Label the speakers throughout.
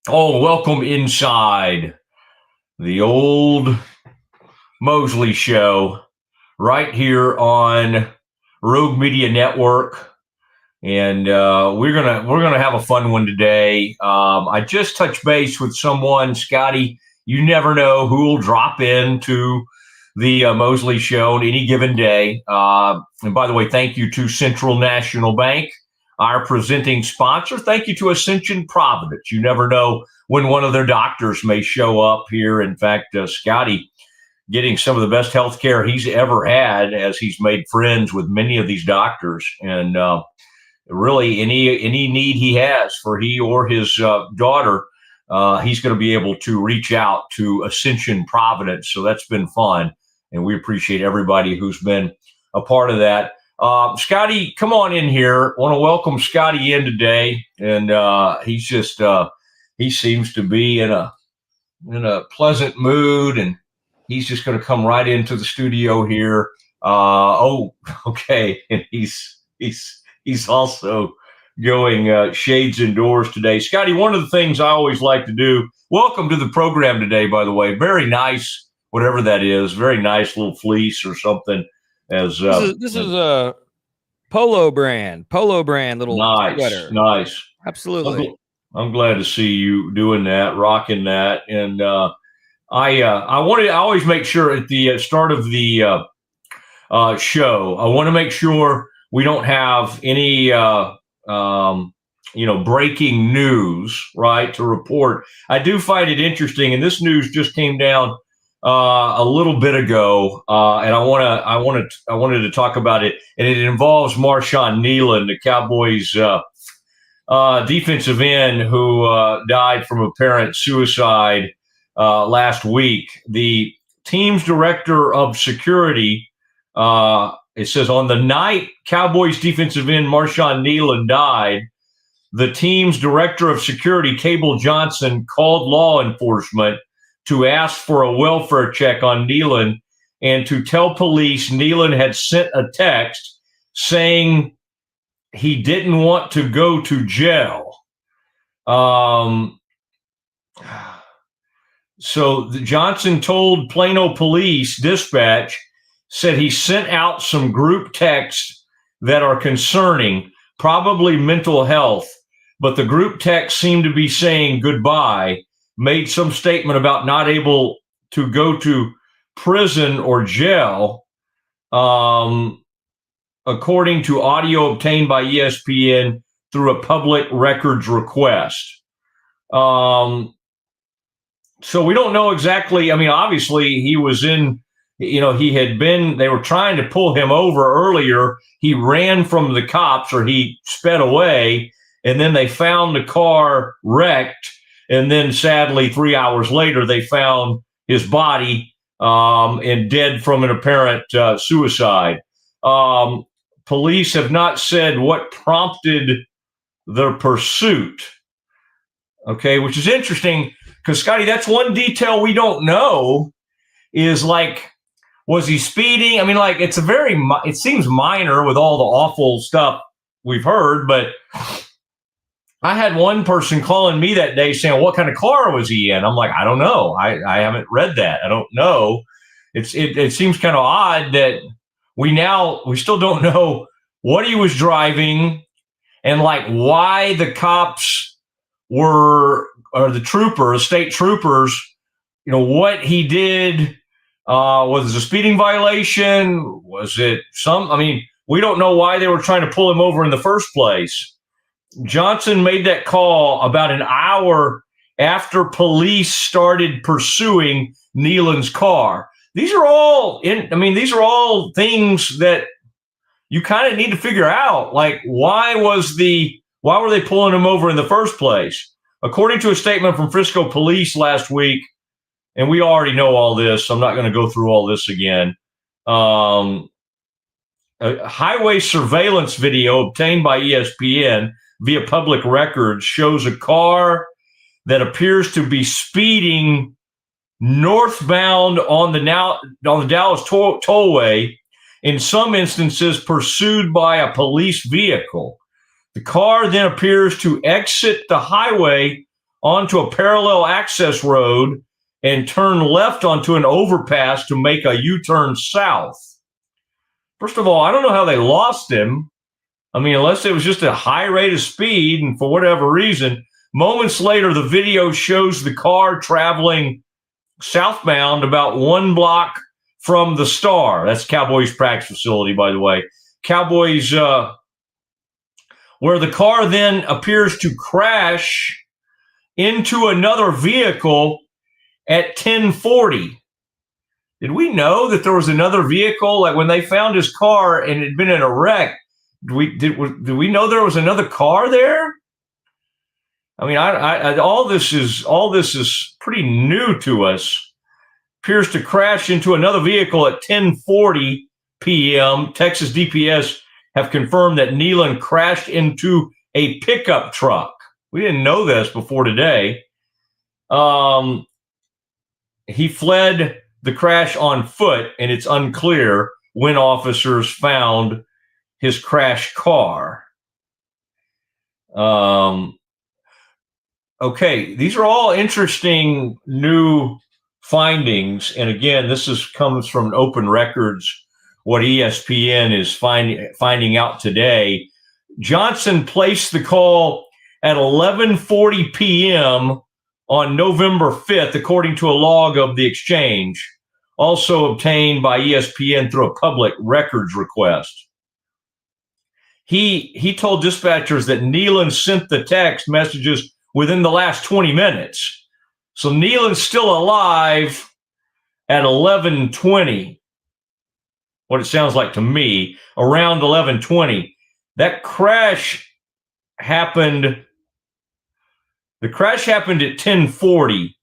Speaker 1: Oh, welcome inside the old Mosley show right here on Rogue Media Network. And we're gonna have a fun one today. I just touched base with someone, Scotty. You never know who will drop into the Mosley show on any given day. And by the way, thank you to Central National Bank, our presenting sponsor. Thank you to Ascension Providence. You never know when one of their doctors may show up here. In fact, Scotty getting some of the best health care he's ever had, as he's made friends with many of these doctors. And really, any need he has for he or his daughter, he's going to be able to reach out to Ascension Providence. So that's been fun, and we appreciate everybody who's been a part of that. Scotty, come on in here. I want to welcome Scotty in today, and he's just he seems to be in a pleasant mood, and he's just going to come right into the studio here. Okay, and he's also going shades indoors today. Scotty, one of the things I always like to do. Welcome to the program today, by the way. Very nice, whatever that is. Very nice little fleece or something. As
Speaker 2: this is a polo brand little sweater.
Speaker 1: Nice.
Speaker 2: Absolutely.
Speaker 1: I'm glad to see you doing that, rocking that. And I always make sure at the start of the show, I want to make sure we don't have any breaking news, right, to report. I do find it interesting, and this news just came down a little bit ago, and I wanted to talk about it, and it involves Marshawn Kneeland, the Cowboys defensive end who died from apparent suicide last week. The team's director of security, it says, on the night Cowboys defensive end Marshawn Kneeland died, the team's director of security, Cable Johnson, called law enforcement to ask for a welfare check on Kneeland and to tell police Kneeland had sent a text saying he didn't want to go to jail. So Johnson told Plano Police Dispatch, said he sent out some group texts that are concerning, probably mental health, but the group text seemed to be saying goodbye, made some statement about not able to go to prison or jail, according to audio obtained by ESPN through a public records request. So we don't know exactly. I mean, obviously he was in, they were trying to pull him over earlier. He ran from the cops, or he sped away, and then they found the car wrecked. And then sadly, 3 hours later, they found his body and dead from an apparent suicide. Police have not said what prompted the pursuit. Okay, which is interesting because, Scotty, that's one detail we don't know is, like, was he speeding? I mean, like, it seems minor with all the awful stuff we've heard, but I had one person calling me that day saying, what kind of car was he in? I'm like, I don't know. I haven't read that. I don't know. It seems kind of odd that we still don't know what he was driving and, like, why the cops or the state troopers, what he did. Was it a speeding violation? Was it we don't know why they were trying to pull him over in the first place. Johnson made that call about an hour after police started pursuing Kneeland's car. These are all things that you kind of need to figure out. Like, why were they pulling him over in the first place? According to a statement from Frisco Police last week, and we already know all this, so I'm not going to go through all this again. A highway surveillance video obtained by ESPN via public records shows a car that appears to be speeding northbound on the Dallas tollway in some instances pursued by a police vehicle. The car then appears to exit the highway onto a parallel access road and turn left onto an overpass to make a U-turn south. First of all, I don't know how they lost him. I mean, unless it was just a high rate of speed and for whatever reason. Moments later, the video shows the car traveling southbound about 1 block from the Star. That's Cowboys practice facility, by the way. Cowboys, where the car then appears to crash into another vehicle at 10:40. Did we know that there was another vehicle? Like when they found his car and it had been in a wreck, did we know there was another car there? I mean, all this is pretty new to us. Appears to crash into another vehicle at 10:40 p.m. Texas DPS have confirmed that Nealon crashed into a pickup truck. We didn't know this before today. He fled the crash on foot, and it's unclear when officers found his crashed car. Okay, these are all interesting new findings. And again, comes from open records, what ESPN is finding out today. Johnson placed the call at 11:40 p.m. on November 5th, according to a log of the exchange, also obtained by ESPN through a public records request. He told dispatchers that Nealon sent the text messages within the last 20 minutes. So Nealon's still alive at 11:20, what it sounds like to me, around 11:20. That crash happened. The crash happened at 10:40.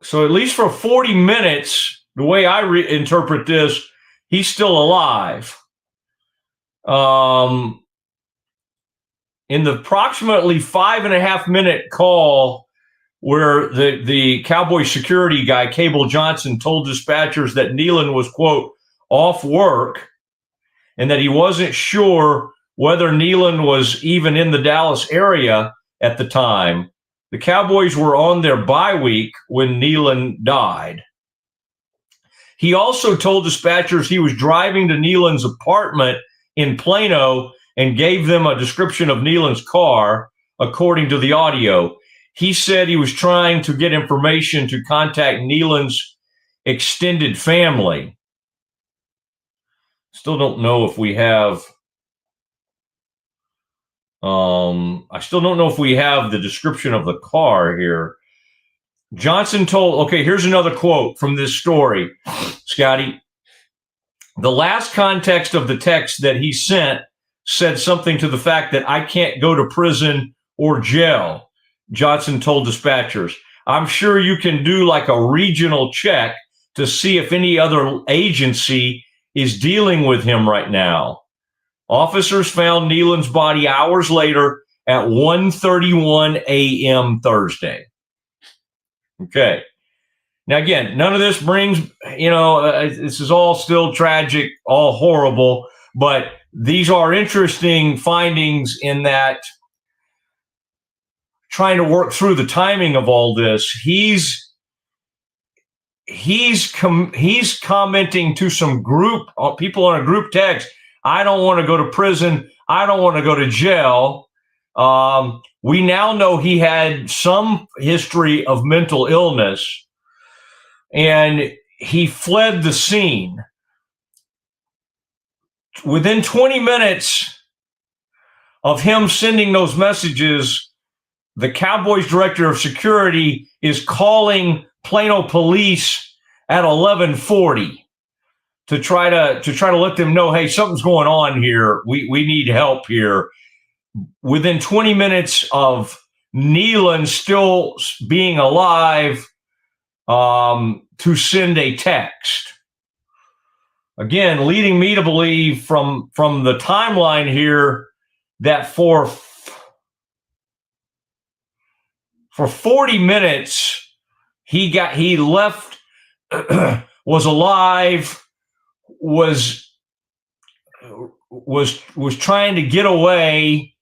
Speaker 1: So at least for 40 minutes, the way I interpret this, he's still alive. In the approximately 5.5 minute call where the Cowboy security guy, Cable Johnson, told dispatchers that Nealon was, quote, off work and that he wasn't sure whether Nealon was even in the Dallas area at the time. The Cowboys were on their bye week when Nealon died. He also told dispatchers he was driving to Nealon's apartment in Plano and gave them a description of Nealon's car, according to the audio. He said he was trying to get information to contact Nealon's extended family. Still don't know if we have I still don't know if we have the description of the car here. Johnson told, okay, here's another quote from this story, Scotty. The last context of the text that he sent said something to the fact that I can't go to prison or jail, Johnson told dispatchers. I'm sure you can do like a regional check to see if any other agency is dealing with him right now. Officers found Nealon's body hours later at 1:31 a.m. Thursday. Okay. Now, again, none of this brings, this is all still tragic, all horrible, but these are interesting findings in that trying to work through the timing of all this. He's commenting to some people on a group text. I don't want to go to prison. I don't want to go to jail. We now know he had some history of mental illness, and he fled the scene. Within 20 minutes of him sending those messages, the Cowboys director of security is calling Plano police at 11:40 to try to let them know, hey, something's going on here. We need help here. Within 20 minutes of Nealon still being alive, to send a text. Again, leading me to believe from the timeline here that for 40 minutes he left, was alive, was trying to get away,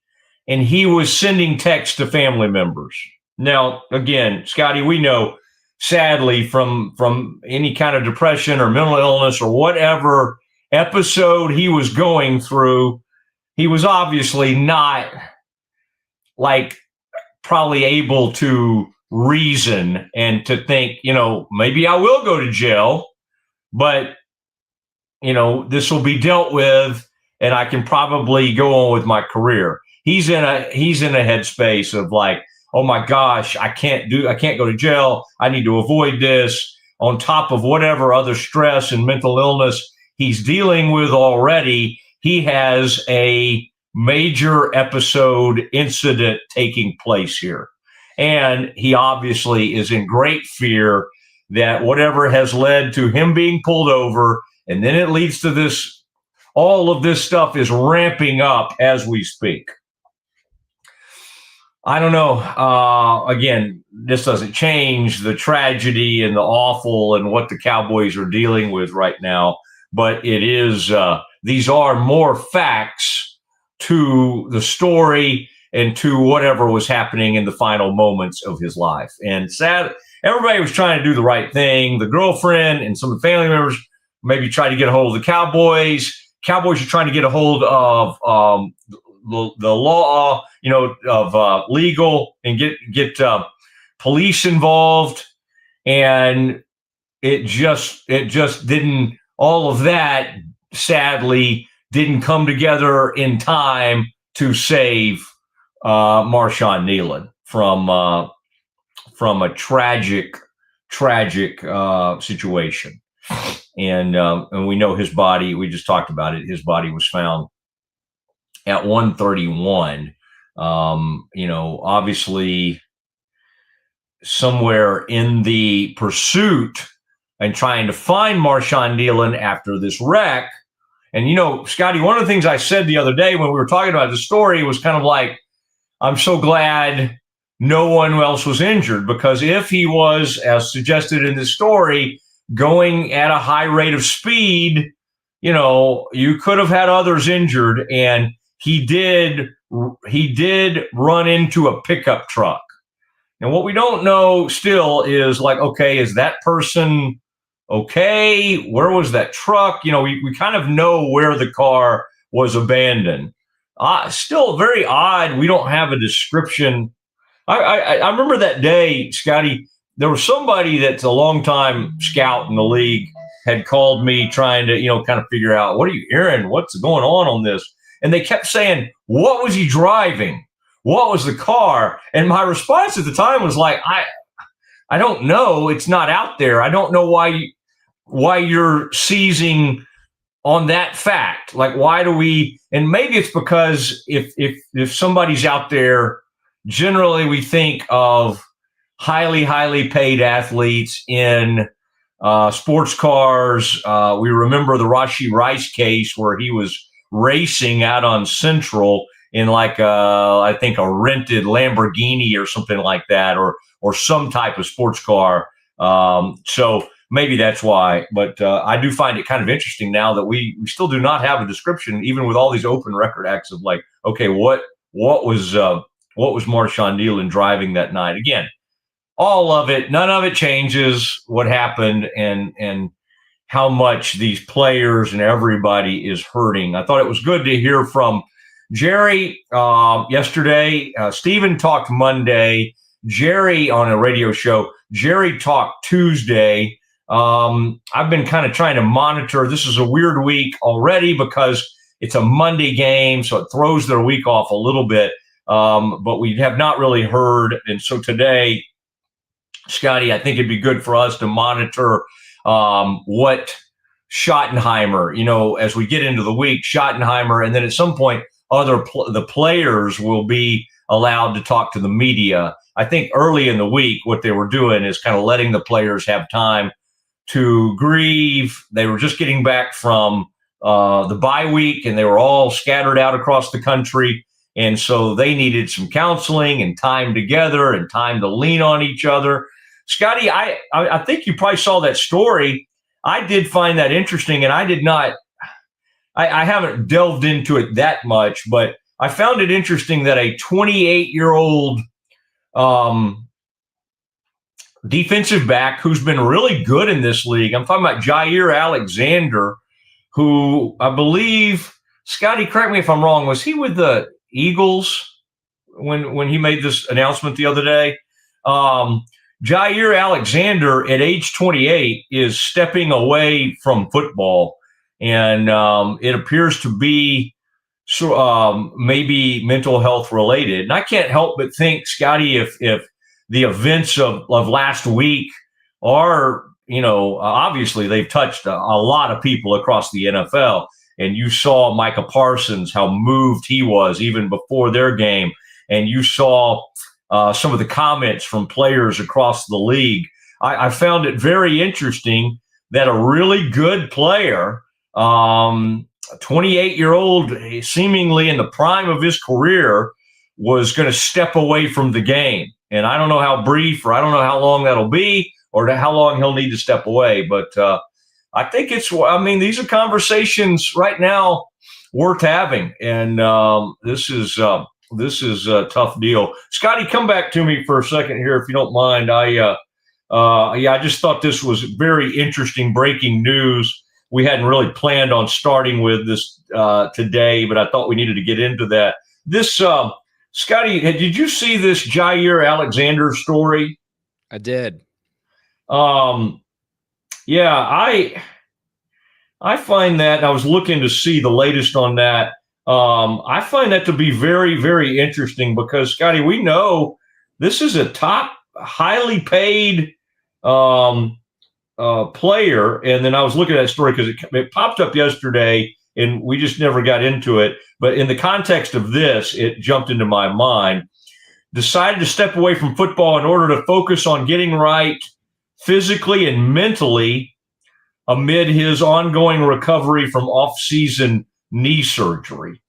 Speaker 1: and he was sending texts to family members. Now, again, Scotty, we know, sadly, from any kind of depression or mental illness or whatever episode he was going through, he was obviously not like probably able to reason and to think, maybe I will go to jail, but this will be dealt with and I can probably go on with my career. He's in a headspace of like, oh my gosh, I can't go to jail. I need to avoid this, on top of whatever other stress and mental illness he's dealing with already. He has a major episode incident taking place here. And he obviously is in great fear that whatever has led to him being pulled over, and then it leads to this, all of this stuff is ramping up as we speak. I don't know. Again, this doesn't change the tragedy and the awful and what the Cowboys are dealing with right now, but it is, these are more facts to the story and to whatever was happening in the final moments of his life. And sad, everybody was trying to do the right thing. The girlfriend and some of the family members maybe tried to get a hold of the Cowboys. Cowboys are trying to get a hold of the law, of legal, and get police involved. And it just didn't, all of that sadly didn't come together in time to save Marshawn Kneeland from a tragic situation. And we know his body, we just talked about it, his body was found at 1:31. Obviously somewhere in the pursuit and trying to find Marshawn Kneeland after this wreck. And, Scotty, one of the things I said the other day when we were talking about the story was kind of like, I'm so glad no one else was injured, because if he was, as suggested in this story, going at a high rate of speed, you could have had others injured. And he did run into a pickup truck. And what we don't know still is like, okay, is that person okay? Where was that truck? We kind of know where the car was abandoned. Still very odd. We don't have a description. I remember that day, Scotty, there was somebody that's a longtime scout in the league had called me trying to, kind of figure out, what are you hearing? What's going on this? And they kept saying, what was he driving? What was the car? And my response at the time was like, I don't know. It's not out there. I don't know why you're seizing on that fact. Like, why do we? And maybe it's because if somebody's out there, generally we think of highly paid athletes in sports cars. We remember the Rashee Rice case where he was racing out on Central in like I think a rented Lamborghini or something like that, or some type of sports car. So maybe that's why. But I do find it kind of interesting now that we still do not have a description, even with all these open record acts of like, okay, what was Marshawn Kneeland driving that night? Again, all of it, none of it changes what happened and how much these players and everybody is hurting. I thought it was good to hear from Jerry yesterday. Stephen talked Monday. Jerry on a radio show. Jerry talked Tuesday. I've been kind of trying to monitor. This is a weird week already because it's a Monday game, so it throws their week off a little bit. But we have not really heard. And so today, Scotty, I think it'd be good for us to monitor what Schottenheimer, as we get into the week, Schottenheimer, and then at some point, the players will be allowed to talk to the media. I think early in the week, what they were doing is kind of letting the players have time to grieve. They were just getting back from the bye week, and they were all scattered out across the country. And so they needed some counseling and time together and time to lean on each other. Scotty, I think you probably saw that story. I did find that interesting, and I did not. I haven't delved into it that much, but I found it interesting that a 28-year-old defensive back who's been really good in this league. I'm talking about Jair Alexander, who I believe, Scotty, correct me if I'm wrong, was he with the Eagles when he made this announcement the other day? Jair Alexander at age 28 is stepping away from football, and it appears to be maybe mental health related. And I can't help but think, Scotty, if the events of last week are, obviously they've touched a lot of people across the NFL. And you saw Micah Parsons, how moved he was even before their game. And you saw some of the comments from players across the league. I found it very interesting that a really good player, 28-year-old, seemingly in the prime of his career, was going to step away from the game. And I don't know how brief, or I don't know how long that'll be, or how long he'll need to step away. But I think these are conversations right now worth having. And this is a tough deal. Scotty, come back to me for a second here, if you don't mind. I just thought this was very interesting breaking news. We hadn't really planned on starting with this today, but I thought we needed to get into that. This, Scotty, did you see this Jair Alexander story?
Speaker 2: I did.
Speaker 1: Yeah, I find that, I was looking to see the latest on that. I find that to be very, very interesting because, Scotty, we know this is a top, highly paid player. And then I was looking at that story because it popped up yesterday and we just never got into it. But in the context of this, it jumped into my mind. Decided to step away from football in order to focus on getting right physically and mentally amid his ongoing recovery from off-season knee surgery.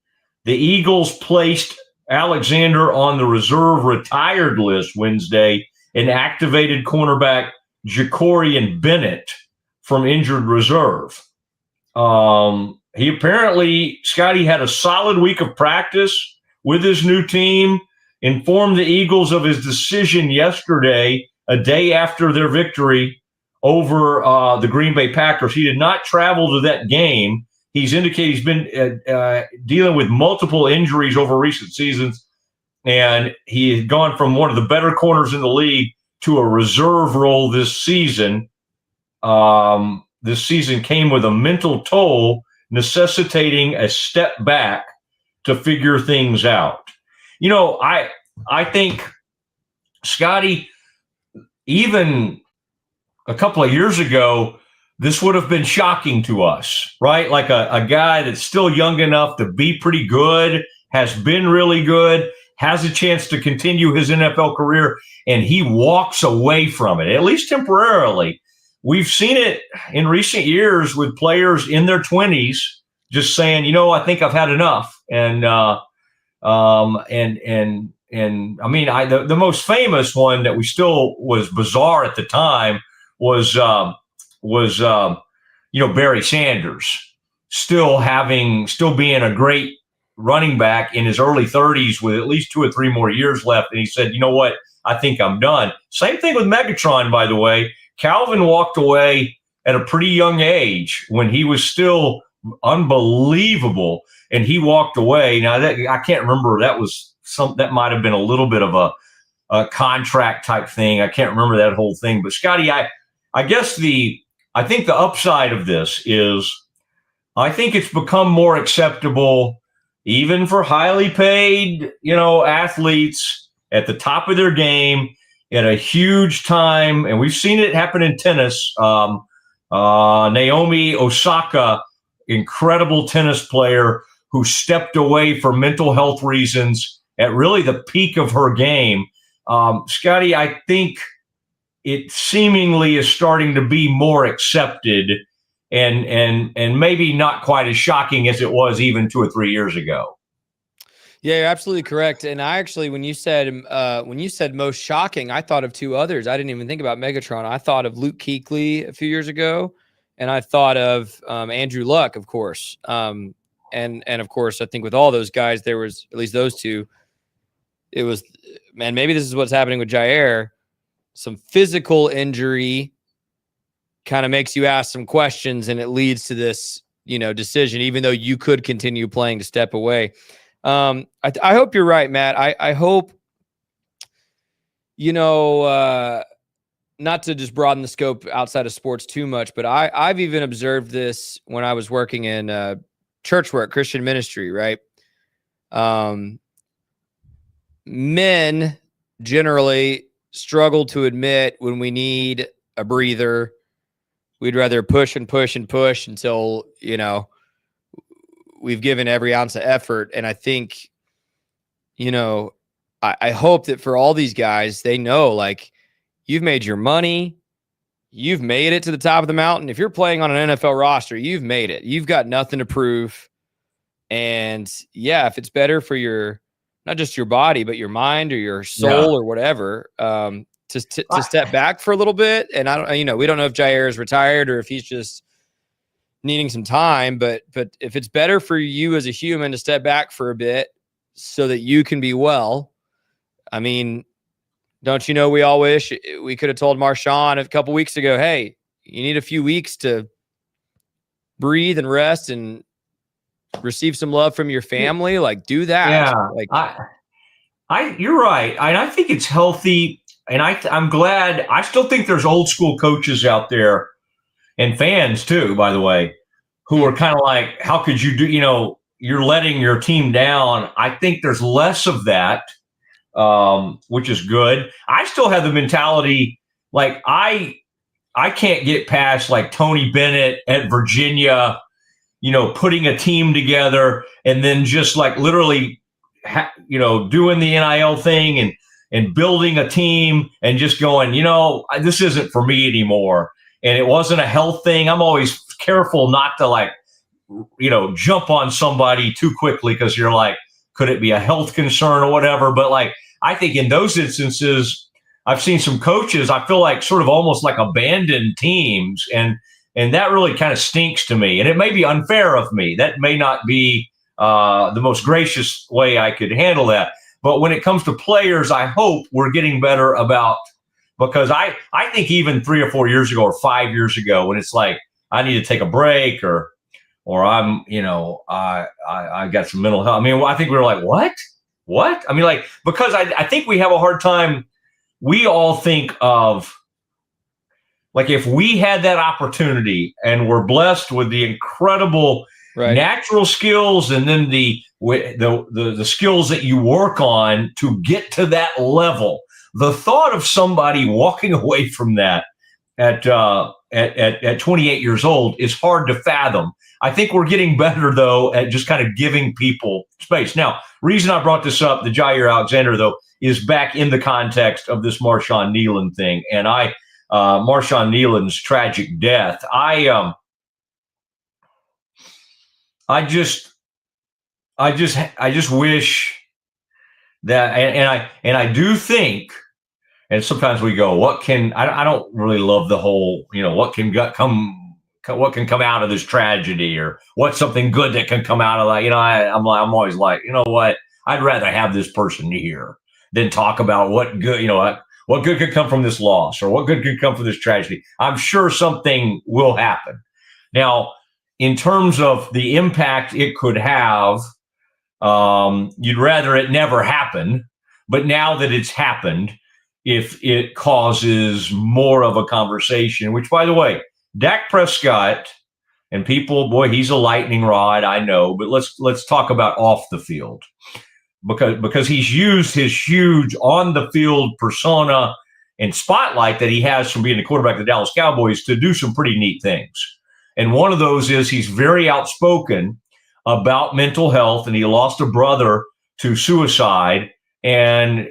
Speaker 1: The Eagles placed Alexander on the reserve retired list Wednesday and activated cornerback Jacorian Bennett from injured reserve. He apparently, Scotty, had a solid week of practice with his new team, informed the Eagles of his decision yesterday, a day after their victory over the Green Bay Packers. He did not travel to that game. He's indicated he's been dealing with multiple injuries over recent seasons, and he had gone from one of the better corners in the league to a reserve role this season. This season came with a mental toll, necessitating a step back to figure things out. I think, Scotty, even a couple of years ago, this would have been shocking to us, right? Like a guy that's still young enough to be pretty good, has been really good, has a chance to continue his NFL career, and he walks away from it, at least temporarily. We've seen it in recent years with players in their 20s just saying, I think I've had enough. And the most famous one that we still was bizarre at the time was Barry Sanders still being a great running back in his early 30s with at least 2 or 3 more years left. And he said, you know what? I think I'm done. Same thing with Megatron, by the way. Calvin walked away at a pretty young age when he was still unbelievable, and he walked away. Now, I can't remember. That might have been a little bit of a contract type thing. I can't remember that whole thing. But, Scotty, I guess I think the upside of this is I think it's become more acceptable even for highly paid, athletes at the top of their game at a huge time. And we've seen it happen in tennis. Naomi Osaka, incredible tennis player who stepped away for mental health reasons at really the peak of her game. Scotty, I think it seemingly is starting to be more accepted and maybe not quite as shocking as it was even 2 or 3 years ago.
Speaker 2: Yeah, you're absolutely correct. And I actually, when you said most shocking, I thought of 2 others. I didn't even think about Megatron. I thought of Luke Kuechly a few years ago, and I thought of Andrew Luck, of course. And of course, I think with all those guys, there was at least those two. It was, man, maybe this is what's happening with Jair. Some physical injury kind of makes you ask some questions, and it leads to this, decision, even though you could continue playing to step away. I hope you're right, Matt. I hope, not to just broaden the scope outside of sports too much, but I've even observed this when I was working in church work, Christian ministry, right? Men generally struggle to admit when we need a breather. We'd rather push and push and push until, we've given every ounce of effort. And I think, I hope that for all these guys, they know, like, you've made your money. You've made it to the top of the mountain. If you're playing on an NFL roster, you've made it. You've got nothing to prove. And yeah, if it's better for not just your body, but your mind or your soul or whatever, to step back for a little bit. And I don't, we don't know if Jair is retired or if he's just needing some time, but if it's better for you as a human to step back for a bit so that you can be well, I mean, don't you know, we all wish we could have told Marshawn a couple weeks ago, hey, you need a few weeks to breathe and rest and receive some love from your family. Like, do that.
Speaker 1: Yeah.
Speaker 2: Like,
Speaker 1: you're right. I think it's healthy. And I'm glad. I still think there's old school coaches out there and fans too, by the way, who are kind of like, how could you do, you're letting your team down. I think there's less of that, which is good. I still have the mentality, like I can't get past like Tony Bennett at Virginia, putting a team together and then just like literally, doing the NIL thing and building a team and just going, this isn't for me anymore. And it wasn't a health thing. I'm always careful not to jump on somebody too quickly because you're like, could it be a health concern or whatever? But like, I think in those instances, I've seen some coaches, I feel like sort of almost like abandoned teams. And that really kind of stinks to me. And it may be unfair of me. That may not be the most gracious way I could handle that. But when it comes to players, I hope we're getting better about, because I think even 3 or 4 years ago or 5 years ago, when it's like, I need to take a break or I'm, I got some mental health. I mean, I think we were like, what? I mean, like, because I think we have a hard time. We all think of, like, if we had that opportunity and we're blessed with the incredible natural skills and then the skills that you work on to get to that level, the thought of somebody walking away from that at 28 years old is hard to fathom. I think we're getting better, though, at just kind of giving people space. Now, reason I brought this up, the Jair Alexander, though, is back in the context of this Marshawn Nealon thing. And Marshawn Nealon's tragic death. I just wish that, and I do think, and sometimes we go, I don't really love the whole, what can come out of this tragedy, or what's something good that can come out of that. I'm always like, you know what? I'd rather have this person here than talk about what good, what good could come from this loss or what good could come from this tragedy. I'm sure something will happen. Now, in terms of the impact it could have, you'd rather it never happen. But now that it's happened, if it causes more of a conversation, which, by the way, Dak Prescott and people, boy, he's a lightning rod, I know, but let's talk about off the field, because he's used his huge on the field persona and spotlight that he has from being the quarterback of the Dallas Cowboys to do some pretty neat things. And one of those is he's very outspoken about mental health, and he lost a brother to suicide. And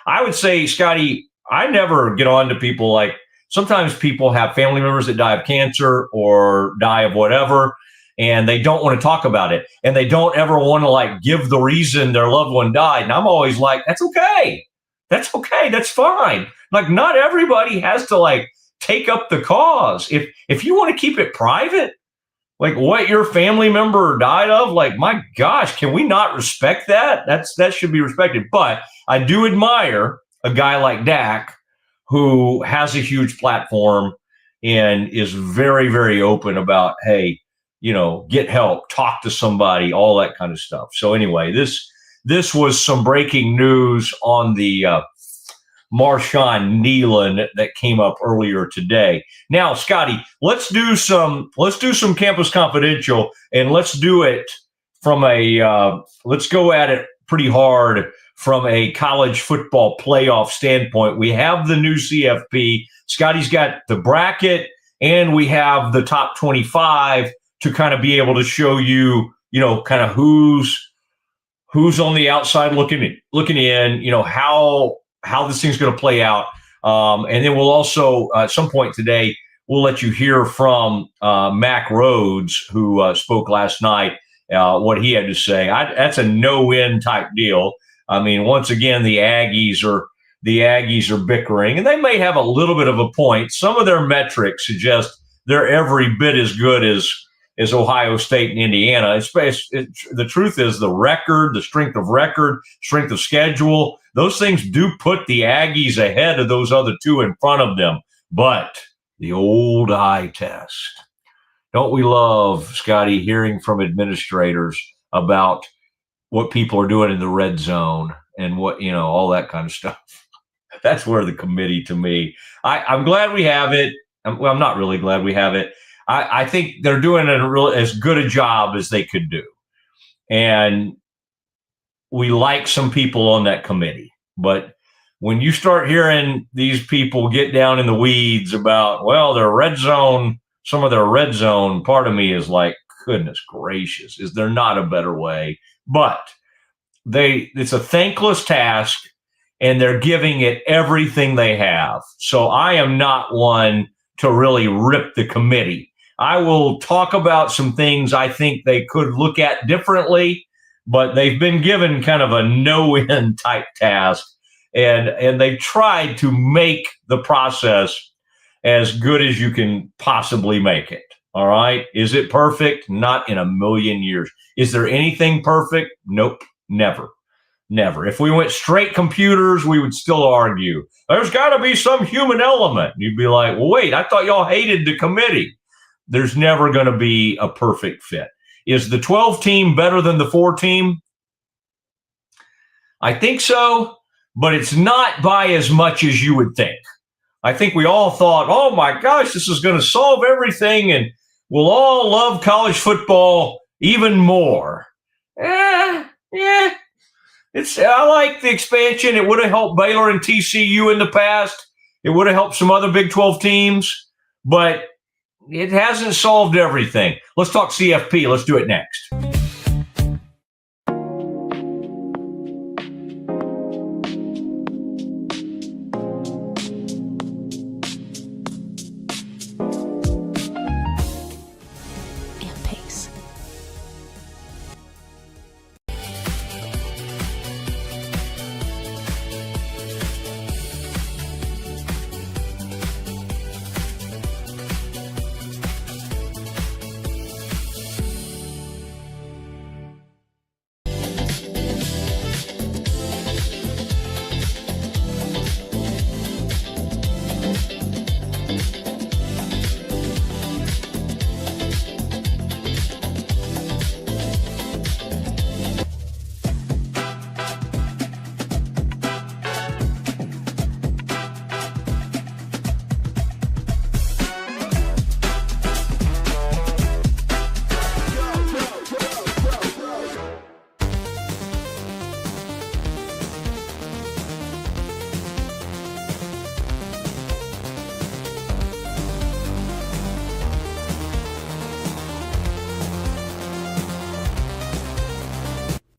Speaker 1: I would say, Scotty, I never get on to people like, sometimes people have family members that die of cancer or die of whatever, and they don't want to talk about it. And they don't ever want to give the reason their loved one died. And I'm always like, that's okay. That's okay. That's fine. Like, not everybody has to take up the cause. If you want to keep it private, like what your family member died of, like, my gosh, can we not respect that? That should be respected. But I do admire a guy like Dak, who has a huge platform and is very, very open about, hey, get help, talk to somebody, all that kind of stuff. So anyway, this was some breaking news on the Marshawn Nealon that came up earlier today. Now, Scotty, let's do some Campus Confidential, and let's do it from let's go at it pretty hard from a college football playoff standpoint. We have the new CFP. Scotty's got the bracket, and we have the top 25 to kind of be able to show you, kind of who's on the outside looking in, how this thing's going to play out. And then we'll also, at some point today, we'll let you hear from Mac Rhodes, who spoke last night, what he had to say. That's a no-win type deal. I mean, once again, the Aggies are bickering, and they may have a little bit of a point. Some of their metrics suggest they're every bit as good as Ohio State and Indiana. The truth is the record, the strength of schedule, those things do put the Aggies ahead of those other two in front of them. But the old eye test. Don't we love, Scotty, hearing from administrators about what people are doing in the red zone and what, all that kind of stuff. That's where the committee, to me, I'm glad we have it. I'm not really glad we have it. I think they're doing as good a job as they could do. And we like some people on that committee. But when you start hearing these people get down in the weeds about, well, some of their red zone, part of me is like, goodness gracious, is there not a better way? But it's a thankless task, and they're giving it everything they have. So I am not one to really rip the committee. I will talk about some things I think they could look at differently, but they've been given kind of a no-win type task, and they've tried to make the process as good as you can possibly make it. All right. Is it perfect? Not in a million years. Is there anything perfect? Nope. Never. If we went straight computers, we would still argue there's got to be some human element. You'd be like, well, wait, I thought y'all hated the committee. There's never going to be a perfect fit. Is the 12 team better than the 4 team? I think so, but it's not by as much as you would think. I think we all thought, oh my gosh, this is going to solve everything and we'll all love college football even more. I like the expansion. It would have helped Baylor and TCU in the past. It would have helped some other Big 12 teams, but it hasn't solved everything. Let's talk CFP. Let's do it next.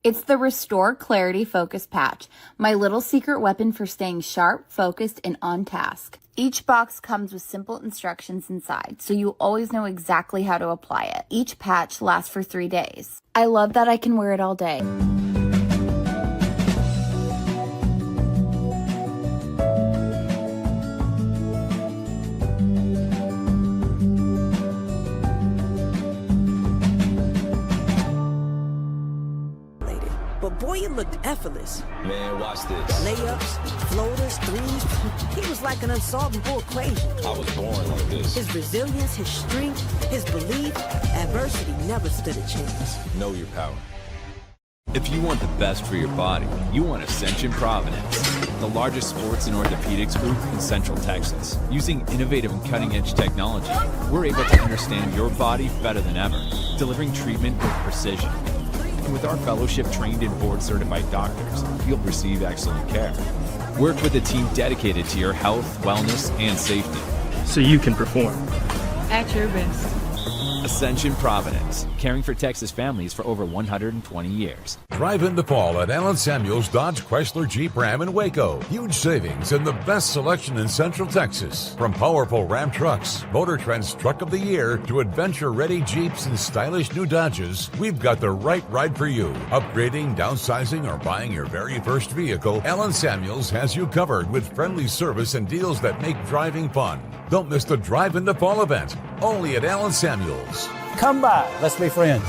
Speaker 3: It's the Restore Clarity Focus Patch, my little secret weapon for staying sharp, focused, and on task. Each box comes with simple instructions inside, so you always know exactly how to apply it. Each patch lasts for 3 days. I love that I can wear it all day.
Speaker 4: boy, it looked effortless.
Speaker 5: Man, watch this.
Speaker 4: Layups, floaters, threes. He was like an unsolvable equation.
Speaker 5: I was born like this.
Speaker 4: His resilience, his strength, his belief, adversity never stood a chance.
Speaker 5: Know your power.
Speaker 6: If you want the best for your body, you want Ascension Providence, the largest sports and orthopedics group in Central Texas. Using innovative and cutting-edge technology, we're able to understand your body better than ever, delivering treatment with precision. And with our fellowship-trained and board-certified doctors, you'll receive excellent care. Work with a team dedicated to your health, wellness, and safety.
Speaker 7: So you can perform.
Speaker 8: At your best.
Speaker 6: Ascension Providence, caring for Texas families for over 120 years.
Speaker 9: Drive in the fall at Allen Samuels Dodge Chrysler Jeep Ram in Waco. Huge savings and the best selection in Central Texas. From powerful Ram trucks, Motor Trend's Truck of the Year, to adventure-ready Jeeps and stylish new Dodges, we've got the right ride for you. Upgrading, downsizing, or buying your very first vehicle, Allen Samuels has you covered with friendly service and deals that make driving fun. Don't miss the Drive in the Fall event, only at Allen Samuels.
Speaker 10: Come by, let's be friends.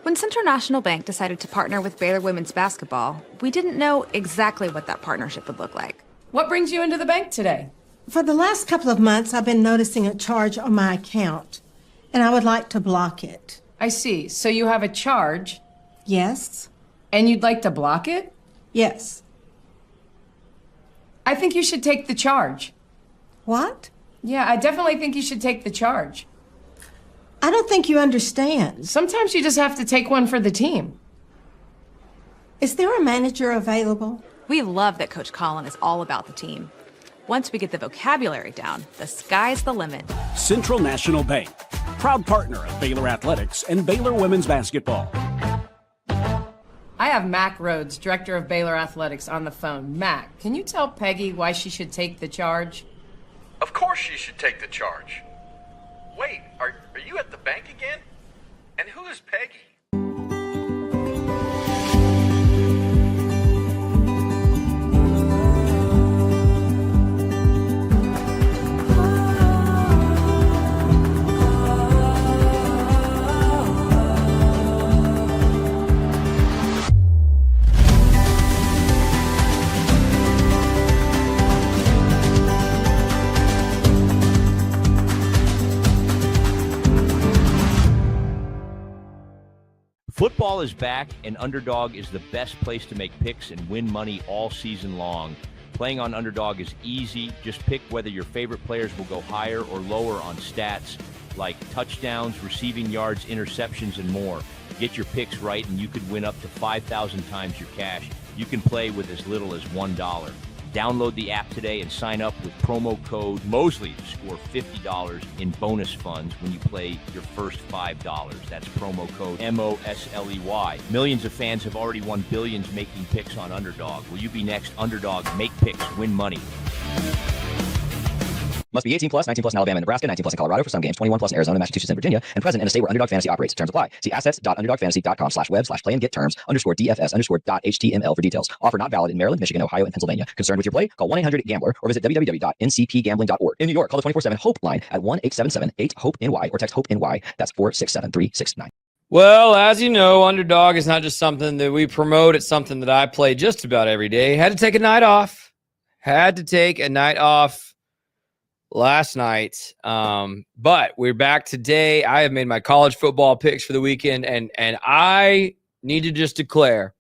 Speaker 8: When Central National Bank decided to partner with Baylor women's basketball, we didn't know exactly what that partnership would look like.
Speaker 11: What brings you into the bank today?
Speaker 12: For the last couple of months, I've been noticing a charge on my account, and I would like to block it.
Speaker 11: I see. So you have a charge?
Speaker 12: Yes.
Speaker 11: And you'd like to block it?
Speaker 12: Yes.
Speaker 11: I think you should take the charge.
Speaker 12: What?
Speaker 11: Yeah, I definitely think you should take the charge.
Speaker 12: I don't think you understand.
Speaker 11: Sometimes you just have to take one for the team.
Speaker 12: Is there a manager available?
Speaker 8: We love that Coach Colin is all about the team. Once we get the vocabulary down, the sky's the limit.
Speaker 13: Central National Bank, proud partner of Baylor Athletics and Baylor women's basketball.
Speaker 11: I have Mac Rhodes, director of Baylor Athletics, on the phone. Mac, can you tell Peggy why she should take the charge?
Speaker 14: Of course she should take the charge. Wait, are you at the bank again? And who is Peggy?
Speaker 15: Football is back, and Underdog is the best place to make picks and win money all season long. Playing on Underdog is easy. Just pick whether your favorite players will go higher or lower on stats like touchdowns, receiving yards, interceptions, and more. Get your picks right, and you could win up to 5,000 times your cash. You can play with as little as $1. Download the app today and sign up with promo code Mosley to score $50 in bonus funds when you play your first $5. That's promo code MOSLEY. Millions of fans have already won billions making picks on Underdog. Will you be next? Underdog, make picks, win money.
Speaker 16: Must be 18 plus, 19 plus in Alabama and Nebraska, 19 plus in Colorado for some games, 21 plus in Arizona, Massachusetts, and Virginia, and present in a state where Underdog Fantasy operates. Terms apply. See assets.underdogfantasy.com/web/play and get terms _DFS_.html for details. Offer not valid in Maryland, Michigan, Ohio, and Pennsylvania. Concerned with your play? Call 1-800-GAMBLER or visit www.ncpgambling.org. In New York, call the 24/7 HOPE line at 1-877-8-HOPE-NY or text HOPE-NY. That's 467-369.
Speaker 2: Well, as you know, Underdog is not just something that we promote. It's something that I play just about every day. Had to take a night off. Last night, but we're back today. I have made my college football picks for the weekend, and I need to just declare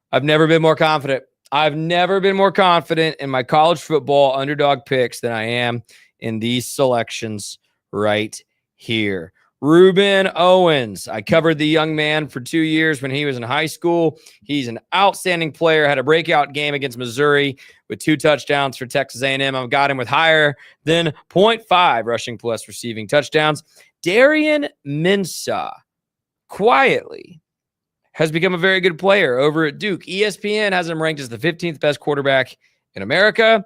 Speaker 2: I've never been more confident. I've never been more confident in my college football Underdog picks than I am in these selections right here. Ruben Owens. I covered the young man for 2 years when he was in high school. He's an outstanding player, had a breakout game against Missouri with 2 touchdowns for Texas A&M. I've got him with higher than 0.5 rushing plus receiving touchdowns. Darian Mensah quietly has become a very good player over at Duke. ESPN has him ranked as the 15th best quarterback in America.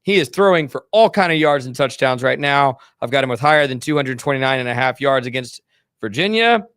Speaker 2: He is throwing for all kind of yards and touchdowns right now. I've got him with higher than 229.5 yards against Virginia.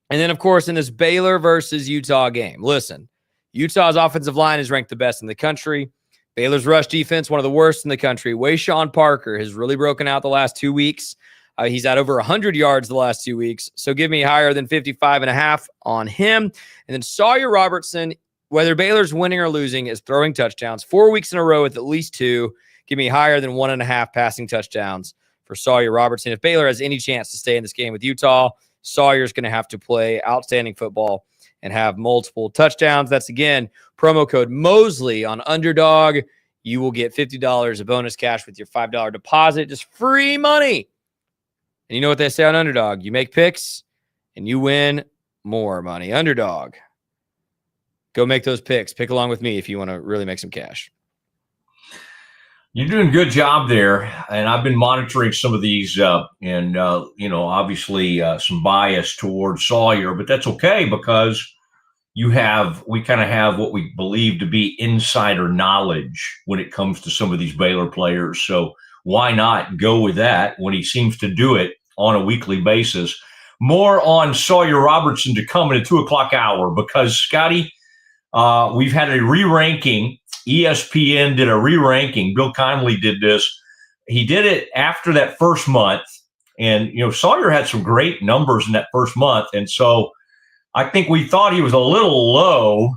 Speaker 2: And then, of course, in this Baylor versus Utah game, listen, Utah's offensive line is ranked the best in the country. Baylor's rush defense, one of the worst in the country. Wayshawn Parker has really broken out the last 2 weeks. He's at over 100 yards the last 2 weeks. So give me higher than 55.5 on him. And then Sawyer Robertson, whether Baylor's winning or losing, is throwing touchdowns 4 weeks in a row with at least 2. Give me higher than 1.5 passing touchdowns for Sawyer Robertson. If Baylor has any chance to stay in this game with Utah, Sawyer's going to have to play outstanding football and have multiple touchdowns. That's, again, promo code Mosley on Underdog. You will get $50 of bonus cash with your $5 deposit. Just free money. And you know what they say on Underdog? You make picks and you win more money. Underdog. Go make those picks. Pick along with me if you want to really make some cash.
Speaker 1: You're doing a good job there, and I've been monitoring some of these, obviously some bias towards Sawyer, but that's okay because we kind of have what we believe to be insider knowledge when it comes to some of these Baylor players. So why not go with that when he seems to do it on a weekly basis? More on Sawyer Robertson to come in the 2:00 hour because, Scotty, we've had a re-ranking. ESPN did a re-ranking. Bill Connolly did this. He did it after that first month. And, Sawyer had some great numbers in that first month. And so I think we thought he was a little low.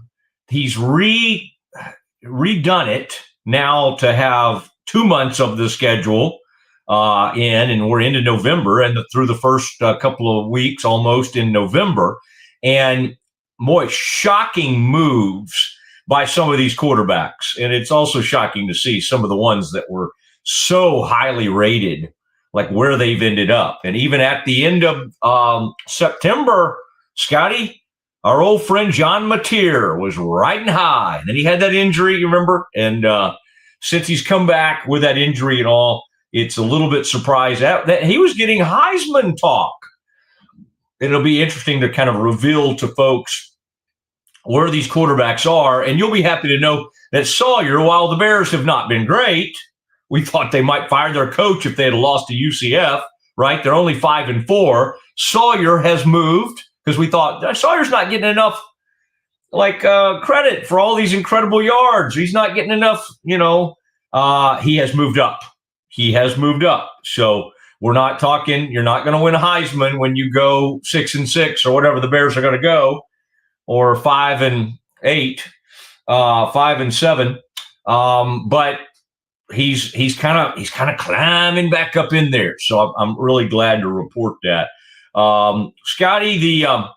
Speaker 1: He's redone it now to have 2 months of the schedule and we're into November and through the first couple of weeks almost in November. And more shocking moves by some of these quarterbacks. And it's also shocking to see some of the ones that were so highly rated, like where they've ended up. And even at the end of September, Scotty, our old friend John Mateer was riding high. And then he had that injury, you remember? And since he's come back with that injury and all, it's a little bit surprised that he was getting Heisman talk. It'll be interesting to kind of reveal to folks where these quarterbacks are, and you'll be happy to know that Sawyer, while the Bears have not been great, we thought they might fire their coach if they had lost to UCF, right? They're only 5-4. Sawyer has moved because we thought Sawyer's not getting enough credit for all these incredible yards. He's not getting enough, he has moved up. He has moved up. So we're not talking, you're not going to win a Heisman when you go 6-6 or whatever the Bears are going to go. Or 5-8, 5-7, but he's kind of climbing back up in there. So I'm really glad to report that. Scotty, the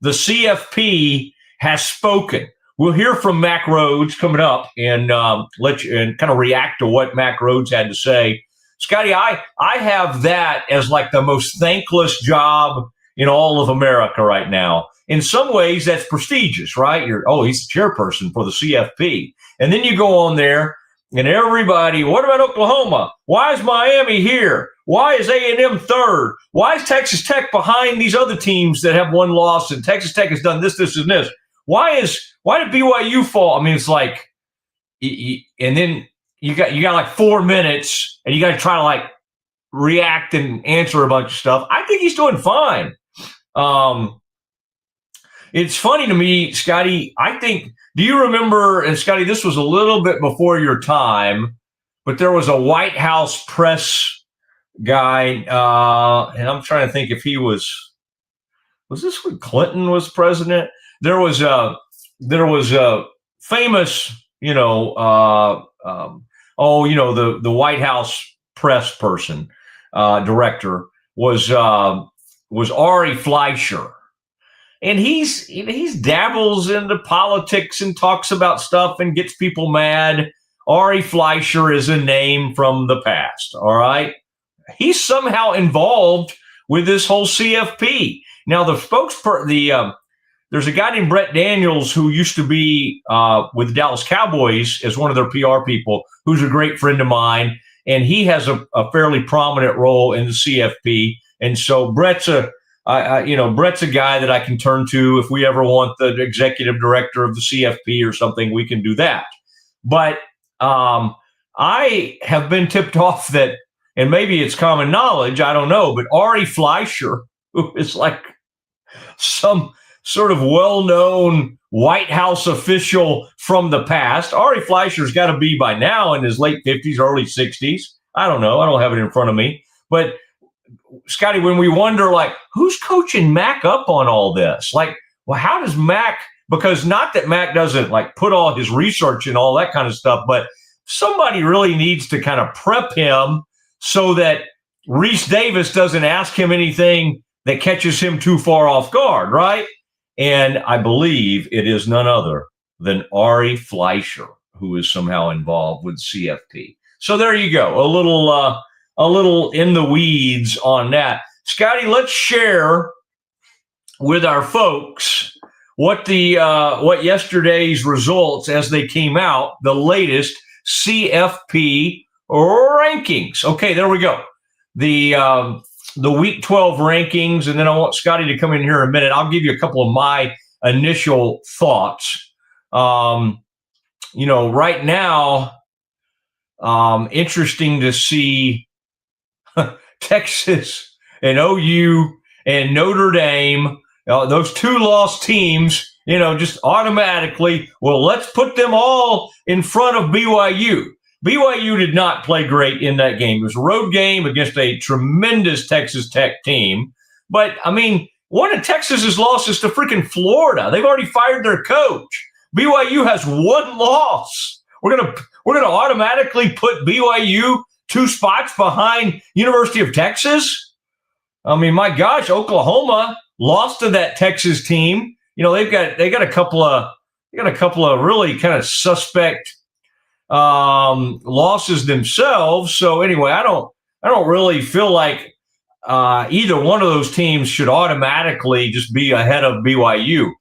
Speaker 1: CFP has spoken. We'll hear from Mack Rhoades coming up and let you and kind of react to what Mack Rhoades had to say. Scotty, I have that as like the most thankless job in all of America right now. In some ways, that's prestigious, right? He's the chairperson for the CFP. And then you go on there, and everybody, what about Oklahoma? Why is Miami here? Why is A&M third? Why is Texas Tech behind these other teams that have one loss, and Texas Tech has done this, and this? Why did BYU fall? I mean, it's like, and then you got like 4 minutes, and you got to try to like react and answer a bunch of stuff. I think he's doing fine. It's funny to me, Scotty, do you remember, and Scotty, this was a little bit before your time, but there was a White House press guy, and I'm trying to think if he was this when Clinton was president? There was a famous, the White House press person, director was Ari Fleischer. And he's dabbles into politics and talks about stuff and gets people mad. Ari Fleischer is a name from the past, all right? He's somehow involved with this whole CFP. Now, there's a guy named Brett Daniels who used to be with the Dallas Cowboys as one of their PR people, who's a great friend of mine, and he has a fairly prominent role in the CFP. And so Brett's a guy that I can turn to if we ever want the executive director of the CFP or something. We can do that. But I have been tipped off that, and maybe it's common knowledge, I don't know, but Ari Fleischer, who is like some sort of well-known White House official from the past. Ari Fleischer's got to be by now in his late 50s, early 60s. I don't know. I don't have it in front of me. But Scotty, when we wonder, like, who's coaching Mac up on all this? Like, well, how does Mac, because not that Mac doesn't like put all his research and all that kind of stuff, but somebody really needs to kind of prep him so that Reese Davis doesn't ask him anything that catches him too far off guard, right? And I believe it is none other than Ari Fleischer who is somehow involved with CFP. So there you go, a little in the weeds on that. Scotty, let's share with our folks what yesterday's results as they came out, the latest CFP rankings. Okay, there we go. The Week 12 rankings, and then I want Scotty to come in here in a minute. I'll give you a couple of my initial thoughts. Right now, interesting to see Texas and OU and Notre Dame, those two lost teams, just automatically, well, let's put them all in front of BYU. BYU did not play great in that game. It was a road game against a tremendous Texas Tech team. But, I mean, one of Texas's losses to freaking Florida. They've already fired their coach. BYU has one loss. We're gonna automatically put BYU 2 spots behind University of Texas. I mean, my gosh, Oklahoma lost to that Texas team. They got a couple of really kind of suspect losses themselves. So anyway, I don't really feel like either one of those teams should automatically just be ahead of BYU.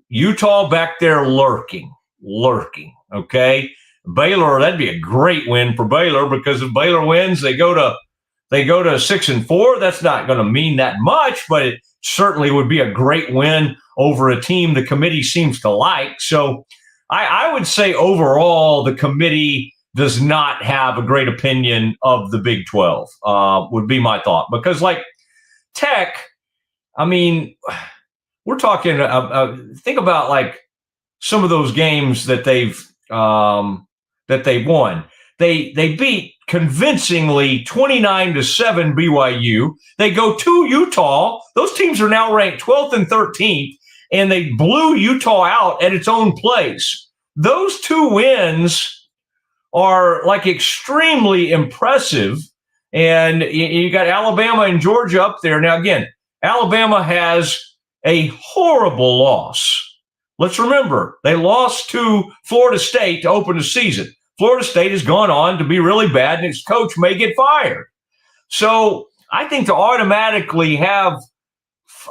Speaker 1: Utah back there lurking. Okay, Baylor, that'd be a great win for Baylor, because if Baylor wins, they go to 6-4. That's not going to mean that much, but it certainly would be a great win over a team the committee seems to like. So I would say overall the committee does not have a great opinion of the Big 12, would be my thought. Because like Tech, I mean, we're talking, think about like some of those games that they've won. They beat convincingly 29-7 BYU. They go to Utah. Those teams are now ranked 12th and 13th, and they blew Utah out at its own place. Those 2 wins are like extremely impressive. And you got Alabama and Georgia up there. Now, again, Alabama has a horrible loss. Let's remember, they lost to Florida State to open the season. Florida State has gone on to be really bad, and its coach may get fired. So I think to automatically have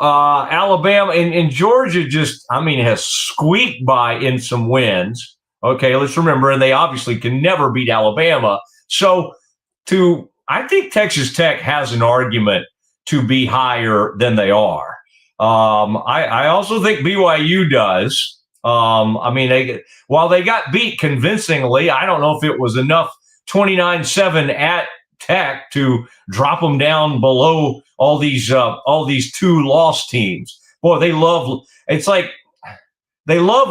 Speaker 1: Alabama and Georgia has squeaked by in some wins. Okay, let's remember, and they obviously can never beat Alabama. So I think Texas Tech has an argument to be higher than they are. I also think BYU does. While they got beat convincingly, I don't know if it was enough 29-7 at Tech to drop them down below all these 2 lost teams. Boy, they love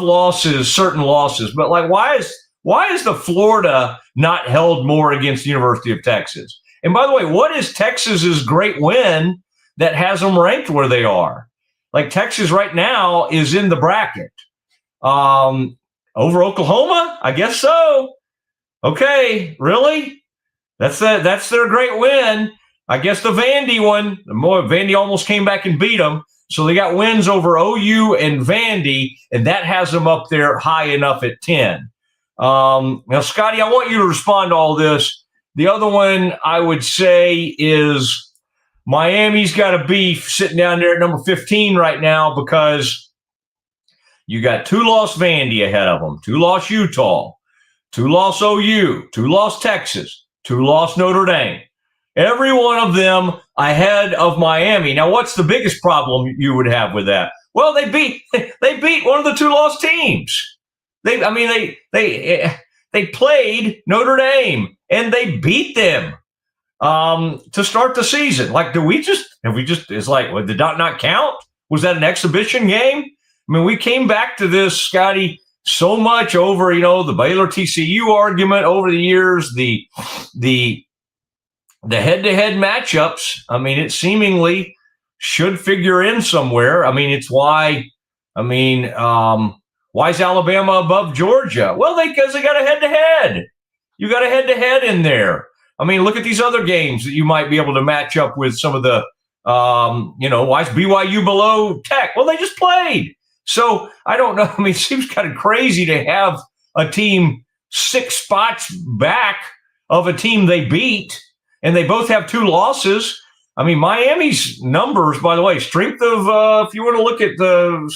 Speaker 1: losses, certain losses, but like why is the Florida not held more against the University of Texas? And by the way, what is Texas's great win that has them ranked where they are? Like Texas right now is in the bracket. Over Oklahoma? I guess so. Okay, really? That's their great win. I guess the Vandy one, Vandy almost came back and beat them. So they got wins over OU and Vandy, and that has them up there high enough at 10. Now, Scotty, I want you to respond to all this. The other one I would say is Miami's got a beef sitting down there at number 15 right now, because you got 2 lost Vandy ahead of them, 2 lost Utah, 2 lost OU, 2 lost Texas, 2 lost Notre Dame. Every one of them ahead of Miami. Now, what's the biggest problem you would have with that? Well, they beat one of the 2 lost teams. They played Notre Dame and they beat them to start the season. Like, it's like, well, did that not count? Was that an exhibition game? I mean, we came back to this, Scotty, so much over, the Baylor TCU argument over the years, the the head-to-head matchups, I mean, it seemingly should figure in somewhere. I mean, it's why, why is Alabama above Georgia? Well, because they got a head-to-head. You got a head-to-head in there. I mean, look at these other games that you might be able to match up with some of the, why is BYU below Tech? Well, they just played. So I don't know. I mean, it seems kind of crazy to have a team 6 spots back of a team they beat, and they both have 2 losses. I mean, Miami's numbers, by the way, strength of, if you want to look at I'm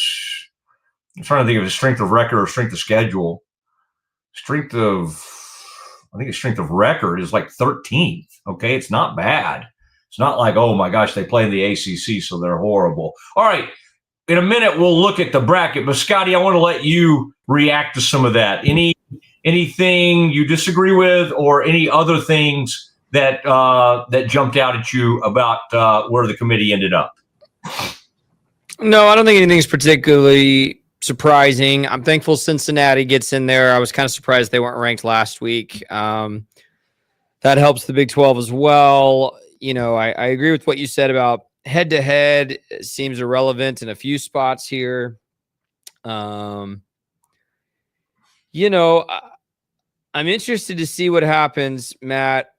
Speaker 1: trying to think of the strength of record or strength of schedule. I think the strength of record is like 13th. Okay, it's not bad. It's not like, oh my gosh, they play in the ACC, so they're horrible. All right, in a minute we'll look at the bracket, but Scotty, I want to let you react to some of that. Anything you disagree with, or any other things that jumped out at you about where the committee ended up?
Speaker 2: No, I don't think anything's particularly surprising. I'm thankful Cincinnati gets in there. I was kind of surprised they weren't ranked last week. That helps the Big 12 as well. I agree with what you said about head-to-head. It seems irrelevant in a few spots here. I'm interested to see what happens, Matt.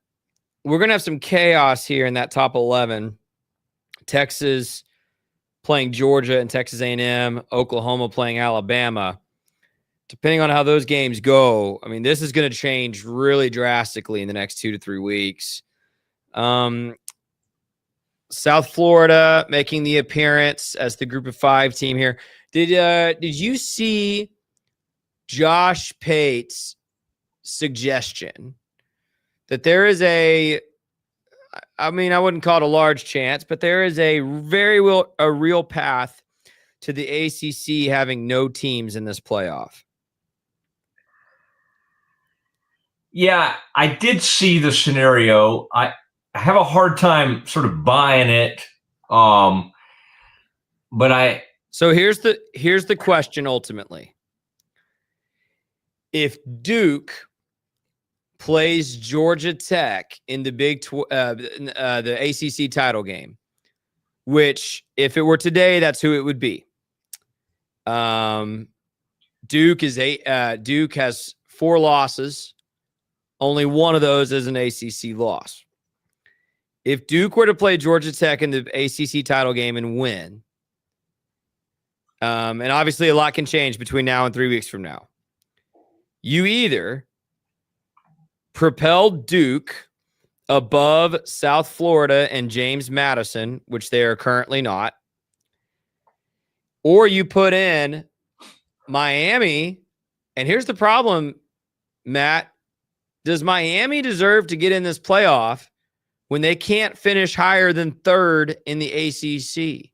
Speaker 2: We're going to have some chaos here in that top 11. Texas playing Georgia and Texas A&M, Oklahoma playing Alabama. Depending on how those games go, I mean, this is going to change really drastically in the next 2 to 3 weeks. South Florida making the appearance as the Group of 5 team here. Did you see Josh Pate's suggestion that there is I wouldn't call it a large chance, but there is a real path to the ACC having no teams in this playoff?
Speaker 1: Yeah, I did see the scenario. I have a hard time sort of buying it. So
Speaker 2: here's the question ultimately. If Duke plays Georgia Tech in the the ACC title game, which if it were today, that's who it would be. Duke has 4 losses. Only one of those is an ACC loss. If Duke were to play Georgia Tech in the ACC title game and win, and obviously a lot can change between now and 3 weeks from now, you either propelled Duke above South Florida and James Madison, which they are currently not, or you put in Miami. And here's the problem, Matt. Does Miami deserve to get in this playoff when they can't finish higher than 3rd in the ACC?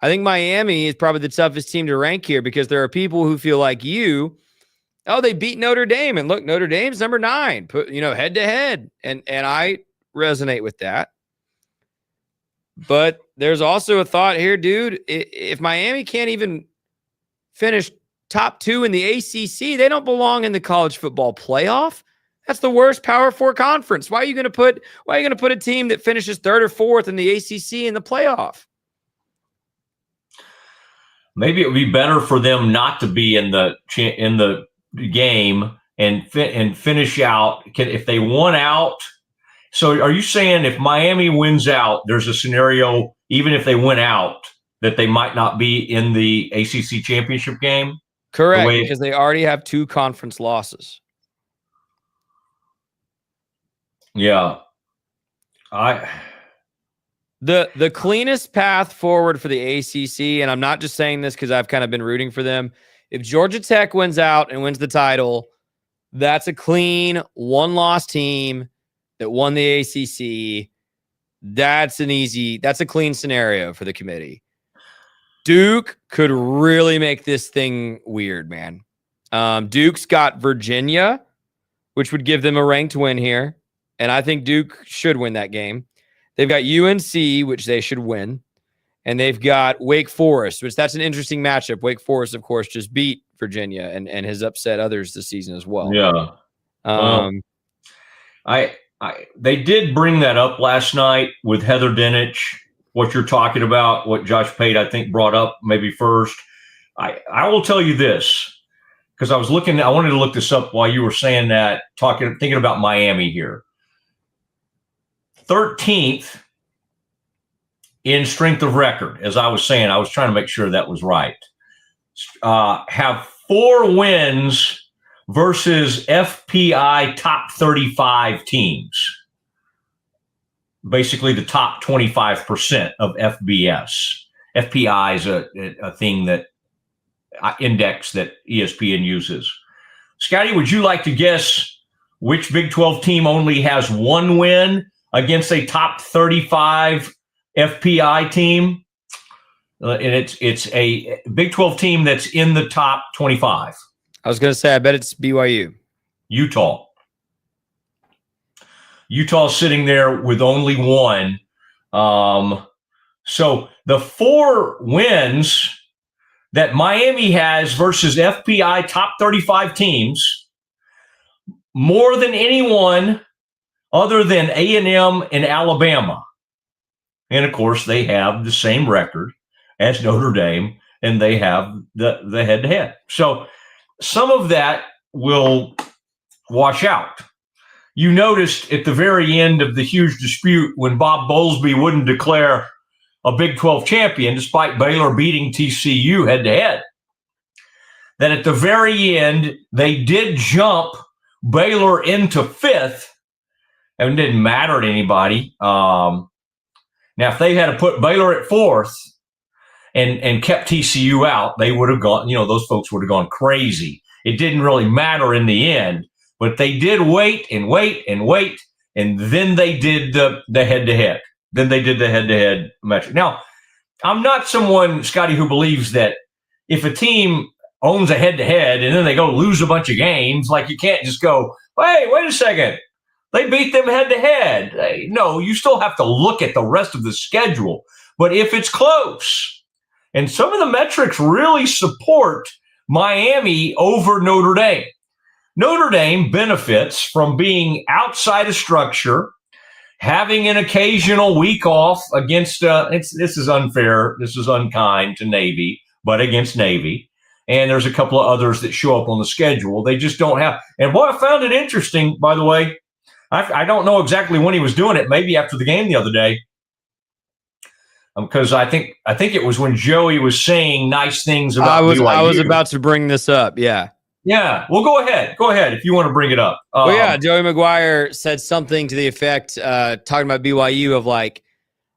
Speaker 2: I think Miami is probably the toughest team to rank here because there are people who feel like they beat Notre Dame, and look, Notre Dame's number 9, head to head. And I resonate with that. But there's also a thought here, dude. If Miami can't even finish top 2 in the ACC, they don't belong in the college football playoff. That's the worst Power 4 conference. Why are you going to put a team that finishes 3rd or 4th in the ACC in the playoff?
Speaker 1: Maybe it would be better for them not to be in the game and finish out if they won out. So are you saying if Miami wins out, there's a scenario, even if they win out, that they might not be in the ACC championship game?
Speaker 2: Correct, because they already have 2 conference losses.
Speaker 1: Yeah.
Speaker 2: The cleanest path forward for the ACC, and I'm not just saying this because I've kind of been rooting for them, if Georgia Tech wins out and wins the title, that's a clean 1-loss team that won the ACC. That's a clean scenario for the committee. Duke could really make this thing weird, man. Duke's got Virginia, which would give them a ranked win here. And I think Duke should win that game. They've got UNC, which they should win. And they've got Wake Forest, which that's an interesting matchup. Wake Forest, of course, just beat Virginia and has upset others this season as well.
Speaker 1: Yeah. they did bring that up last night with Heather Dinich, what you're talking about, what Josh Pate, I think, brought up maybe first. I will tell you this, because I wanted to look this up while you were saying that, thinking about Miami here. 13th in strength of record, as I was saying. I was trying to make sure that was right. Have 4 wins versus FPI top 35 teams. Basically the top 25% of FBS. FPI is a thing that index that ESPN uses. Scotty, would you like to guess which Big 12 team only has 1 win against a top 35 FPI team? And it's a Big 12 team that's in the top 25.
Speaker 2: I was going to say, I bet it's BYU.
Speaker 1: Utah's sitting there with only 1. So the 4 wins that Miami has versus FPI top 35 teams, more than anyone other than A&M and Alabama. And, of course, they have the same record as Notre Dame, and they have the head-to-head. So some of that will wash out. You noticed at the very end of the huge dispute when Bob Bowlesby wouldn't declare a Big 12 champion, despite Baylor beating TCU head-to-head, that at the very end, they did jump Baylor into 5th, and it didn't matter to anybody. Now, if they had to put Baylor at 4th and kept TCU out, they would have gone, those folks would have gone crazy. It didn't really matter in the end, but they did wait, and then they did the head-to-head. Then they did the head-to-head metric. Now, I'm not someone, Scotty, who believes that if a team owns a head-to-head and then they go lose a bunch of games, like you can't just go, hey, wait a second, they beat them head-to-head. No, you still have to look at the rest of the schedule. But if it's close, and some of the metrics really support Miami over Notre Dame. Notre Dame benefits from being outside of structure, having an occasional week off against, this is unfair, this is unkind to Navy, but against Navy. And there's a couple of others that show up on the schedule. They just don't have. And what I found it interesting, by the way, I don't know exactly when he was doing it, maybe after the game the other day, because I think it was when Joey was saying nice things about BYU.
Speaker 2: I was about to bring this up, yeah.
Speaker 1: Yeah, well, go ahead if you want to bring it up.
Speaker 2: Well, yeah, Joey McGuire said something to the effect, talking about BYU, of like,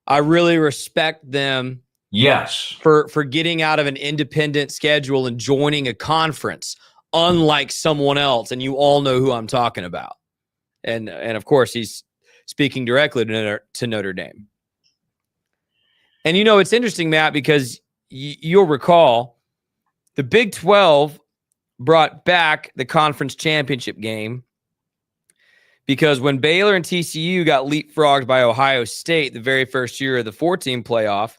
Speaker 2: I really respect them.
Speaker 1: Yes,
Speaker 2: for getting out of an independent schedule and joining a conference, unlike someone else, and you all know who I'm talking about. And of course, he's speaking directly to Notre Dame. And it's interesting, Matt, because you'll recall the Big 12 brought back the conference championship game because when Baylor and TCU got leapfrogged by Ohio State the very first year of the 4-team playoff,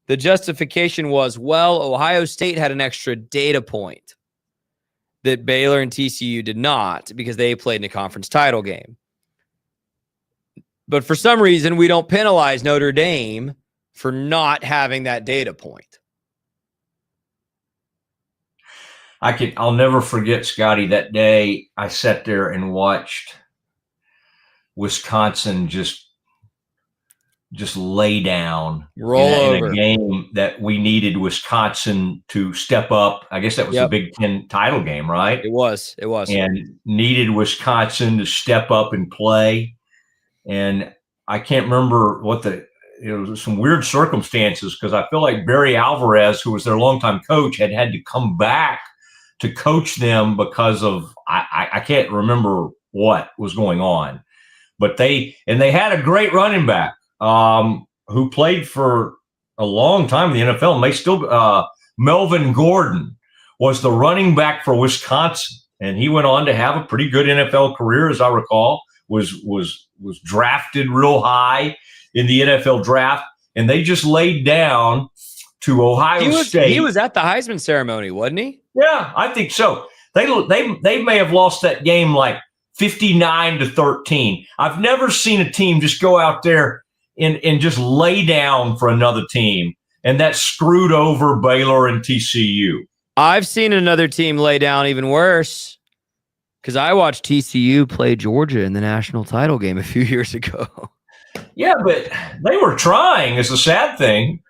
Speaker 2: the justification was, well, Ohio State had an extra data point that Baylor and TCU did not because they played in a conference title game. But for some reason, we don't penalize Notre Dame for not having that data point.
Speaker 1: I'll never forget, Scotty, that day I sat there and watched Wisconsin just lay down in a game that we needed Wisconsin to step up. I guess that was the Big Ten title game, right?
Speaker 2: It was.
Speaker 1: And needed Wisconsin to step up and play. And I can't remember what some weird circumstances, because I feel like Barry Alvarez, who was their longtime coach, had to come back to coach them because of, I can't remember what was going on. But they had a great running back who played for a long time in the NFL, and they still, Melvin Gordon was the running back for Wisconsin. And he went on to have a pretty good NFL career, as I recall, was drafted real high in the NFL draft. And they just laid down to Ohio State.
Speaker 2: He was at the Heisman ceremony, wasn't he?
Speaker 1: Yeah, I think so. They may have lost that game like 59-13. I've never seen a team just go out there and just lay down for another team, and that screwed over Baylor and TCU.
Speaker 2: I've seen another team lay down even worse, because I watched TCU play Georgia in the national title game a few years ago.
Speaker 1: Yeah, but they were trying is the sad thing.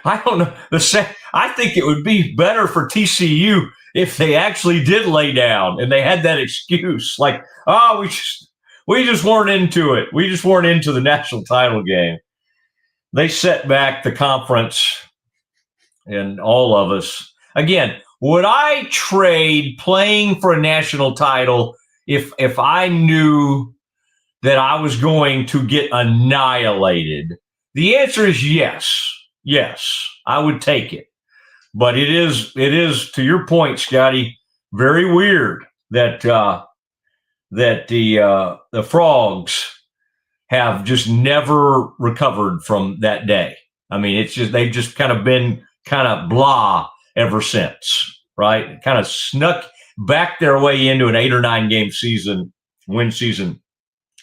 Speaker 1: I don't know. I think it would be better for TCU if they actually did lay down and they had that excuse, like, oh, we just weren't into it. We just weren't into the national title game. They set back the conference and all of us. Again, would I trade playing for a national title if I knew that I was going to get annihilated? The answer is yes. Yes, I would take it. But it is, to your point, Scotty, very weird that the Frogs have just never recovered from that day. I mean, it's just, they've just kind of been kind of blah ever since, right? Kind of snuck back their way into an 8 or 9 game win season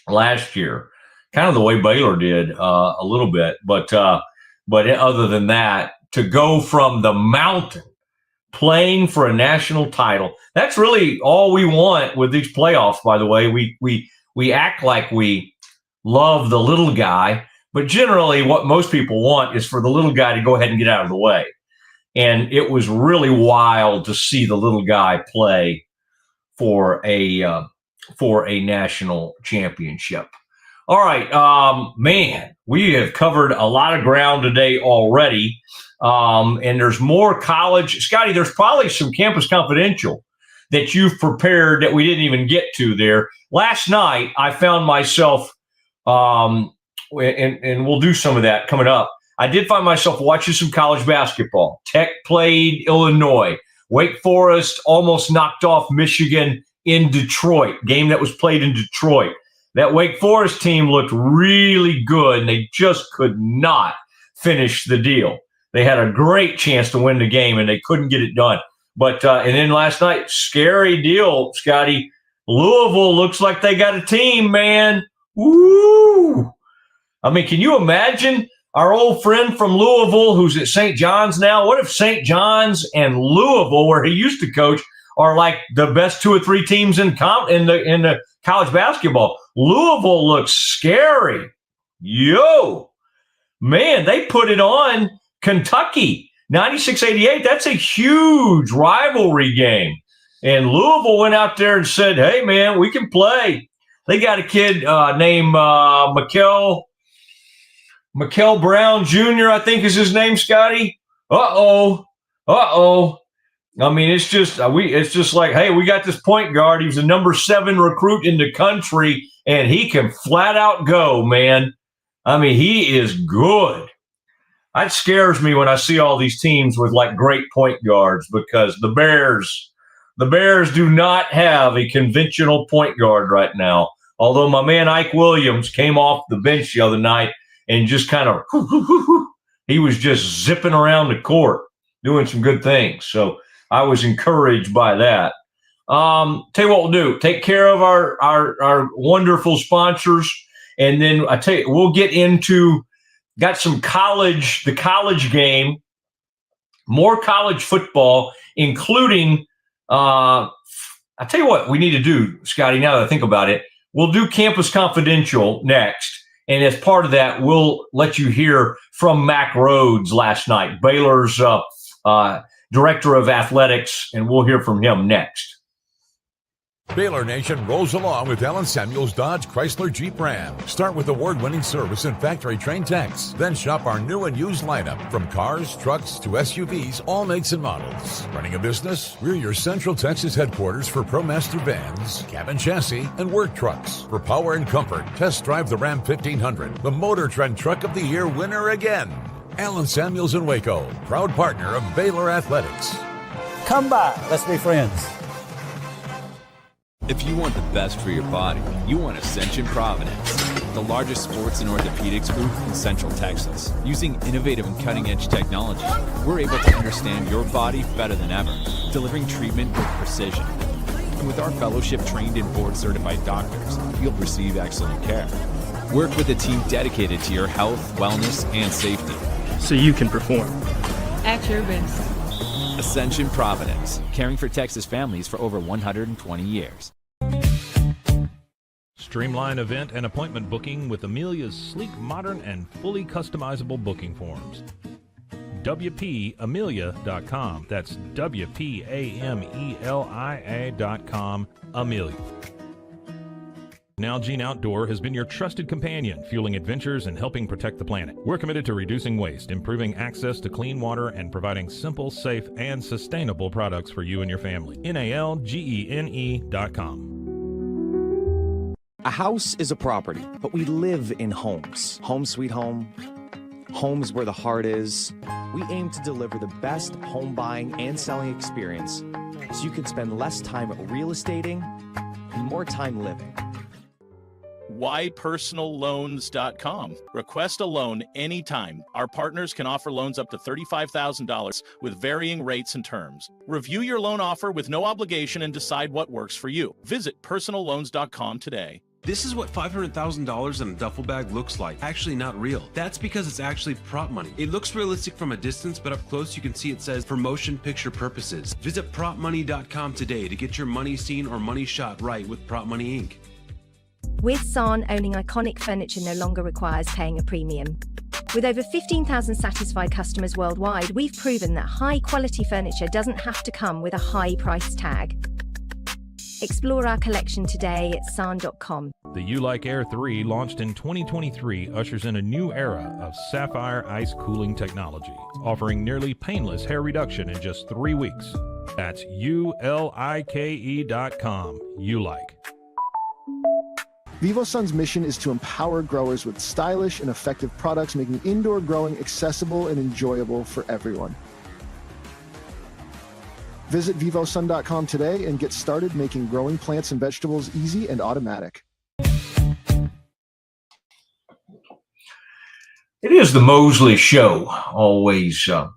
Speaker 1: last year, kind of the way Baylor did a little bit. But other than that, to go from the mountain playing for a national title, that's really all we want with these playoffs. By the way, we act like we love the little guy, but generally what most people want is for the little guy to go ahead and get out of the way. And it was really wild to see the little guy play for a national championship. All right, man, we have covered a lot of ground today already. And there's more college. Scotty, there's probably some Campus Confidential that you've prepared that we didn't even get to there. Last night, I found myself, and we'll do some of that coming up. I did find myself watching some college basketball. Tech played Illinois. Wake Forest almost knocked off Michigan in Detroit, game that was played in Detroit. That Wake Forest team looked really good, and they just could not finish the deal. They had a great chance to win the game, and they couldn't get it done. But and then last night, scary deal, Scotty. Louisville looks like they got a team, man. Woo! I mean, can you imagine our old friend from Louisville who's at St. John's now? What if St. John's and Louisville, where he used to coach, are like the best 2 or 3 teams in the college basketball? Louisville looks scary. Yo, man, they put it on Kentucky, 96-88. That's a huge rivalry game. And Louisville went out there and said, hey, man, we can play. They got a kid named Mikel Brown Jr., I think is his name, Scotty. Uh-oh. I mean, it's just like, hey, we got this point guard. He was the number 7 recruit in the country, and he can flat out go, man. I mean, he is good. That scares me when I see all these teams with like great point guards, because the Bears do not have a conventional point guard right now. Although my man Ike Williams came off the bench the other night and just kind of, he was just zipping around the court, doing some good things. So I was encouraged by that. Tell you what we'll do. Take care of our wonderful sponsors. And then I tell you, we'll get into, got some the college game, more college football, including, I tell you what we need to do, Scotty, now that I think about it, we'll do Campus Confidential next. And as part of that, we'll let you hear from Mac Rhodes last night, Baylor's director of athletics, and we'll hear from him next.
Speaker 9: Baylor Nation rolls along with Allen Samuels Dodge Chrysler Jeep Ram. Start with award-winning service and factory-trained techs. Then shop our new and used lineup from cars, trucks, to SUVs, all makes and models. Running a business? We're your Central Texas headquarters for ProMaster vans, cabin chassis, and work trucks. For power and comfort, test drive the Ram 1500, the Motor Trend Truck of the Year winner again. Allen Samuels in Waco, proud partner of Baylor Athletics.
Speaker 10: Come by, let's be friends.
Speaker 6: If you want the best for your body, you want Ascension Providence. the largest sports and orthopedics group in Central Texas. Using innovative and cutting-edge technology, we're able to understand your body better than ever, delivering treatment with precision. And with our fellowship-trained and board-certified doctors, you'll receive excellent care. Work with a team dedicated to your health, wellness, and safety.
Speaker 7: So you can perform.
Speaker 17: At your best.
Speaker 6: Ascension Providence, caring for Texas families for over 120 years.
Speaker 18: Streamline event and appointment booking with Amelia's sleek, modern, and fully customizable booking forms. WPAmelia.com. That's WPAMELIA.com. Amelia. Nalgene Outdoor has been your trusted companion, fueling adventures and helping protect the planet. We're committed to reducing waste, improving access to clean water, and providing simple, safe, and sustainable products for you and your family. NALGENE.com.
Speaker 19: A house is a property, but we live in homes. Home sweet home. Homes where the heart is. We aim to deliver the best home buying and selling experience so you can spend less time real estating and more time living.
Speaker 20: WhyPersonalLoans.com. Request a loan anytime. Our partners can offer loans up to $35,000 with varying rates and terms. Review your loan offer with no obligation and decide what works for you. Visit PersonalLoans.com today.
Speaker 21: This is what $500,000 in a duffel bag looks like. Actually not real. That's because it's actually prop money. It looks realistic from a distance, but up close you can see it says for motion picture purposes. Visit PropMoney.com today to get your money seen or money shot right with Prop Money Inc.
Speaker 22: With San, owning iconic furniture no longer requires paying a premium. With over 15,000 satisfied customers worldwide, we've proven that high-quality furniture doesn't have to come with a high price tag. Explore our collection today at san.com.
Speaker 18: The U-Like Air 3, launched in 2023, ushers in a new era of sapphire ice cooling technology, offering nearly painless hair reduction in just 3 weeks. That's ULIKE.com. U-Like.
Speaker 23: VivoSun's mission is to empower growers with stylish and effective products, making indoor growing accessible and enjoyable for everyone. Visit VivoSun.com today and get started making growing plants and vegetables easy and automatic.
Speaker 1: It is the Mosley Show. Always, I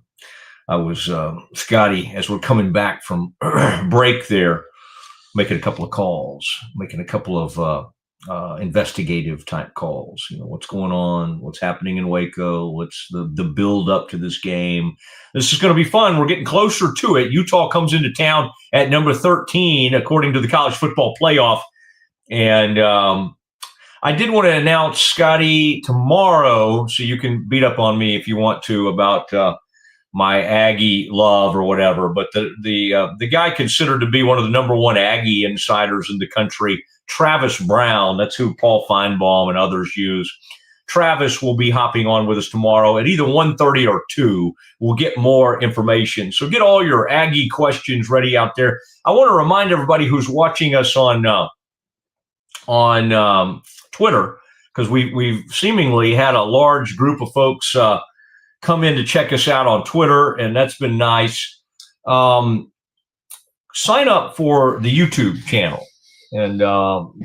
Speaker 1: was, Scotty, as we're coming back from break there, making a couple of calls, making a couple of investigative type calls. You know, what's going on, what's happening in Waco, what's the build up to this game. This is going to be fun. We're getting closer to it. Utah comes into town at number 13, according to the college football playoff. And I did want to announce, Scotty, tomorrow, so you can beat up on me if you want to about my Aggie love or whatever. But the guy considered to be one of the number one Aggie insiders in the country, Travis Brown, that's who Paul Feinbaum and others use. Travis will be hopping on with us tomorrow at either 1:30 or 2. We'll get more information. So get all your Aggie questions ready out there. I want to remind everybody who's watching us on Twitter, because we've seemingly had a large group of folks come in to check us out on Twitter, and that's been nice. Sign up for the YouTube channel. And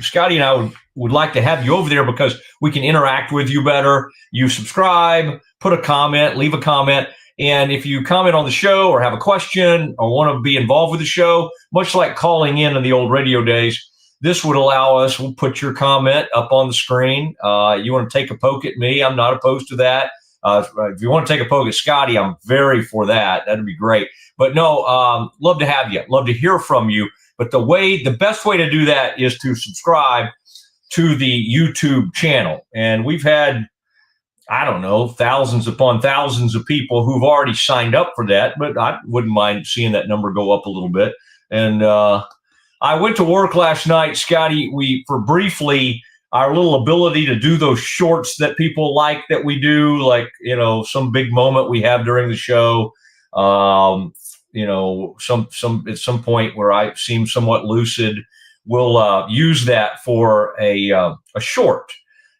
Speaker 1: Scotty and I would like to have you over there because we can interact with you better. You subscribe, put a comment, leave a comment. And if you comment on the show or have a question or want to be involved with the show, much like calling in the old radio days, this would allow us, we'll put your comment up on the screen. You want to take a poke at me, I'm not opposed to that. If you want to take a poke at Scotty, I'm very for that. That'd be great. But no, love to have you. Love to hear from you. But the best way to do that is to subscribe to the YouTube channel. And we've had, I don't know, thousands upon thousands of people who've already signed up for that. But I wouldn't mind seeing that number go up a little bit. And I went to work last night, Scotty. For briefly, our little ability to do those shorts that people like that we do, like, you know, some big moment we have during the show. You know, at some point where I seem somewhat lucid, we'll use that for a short.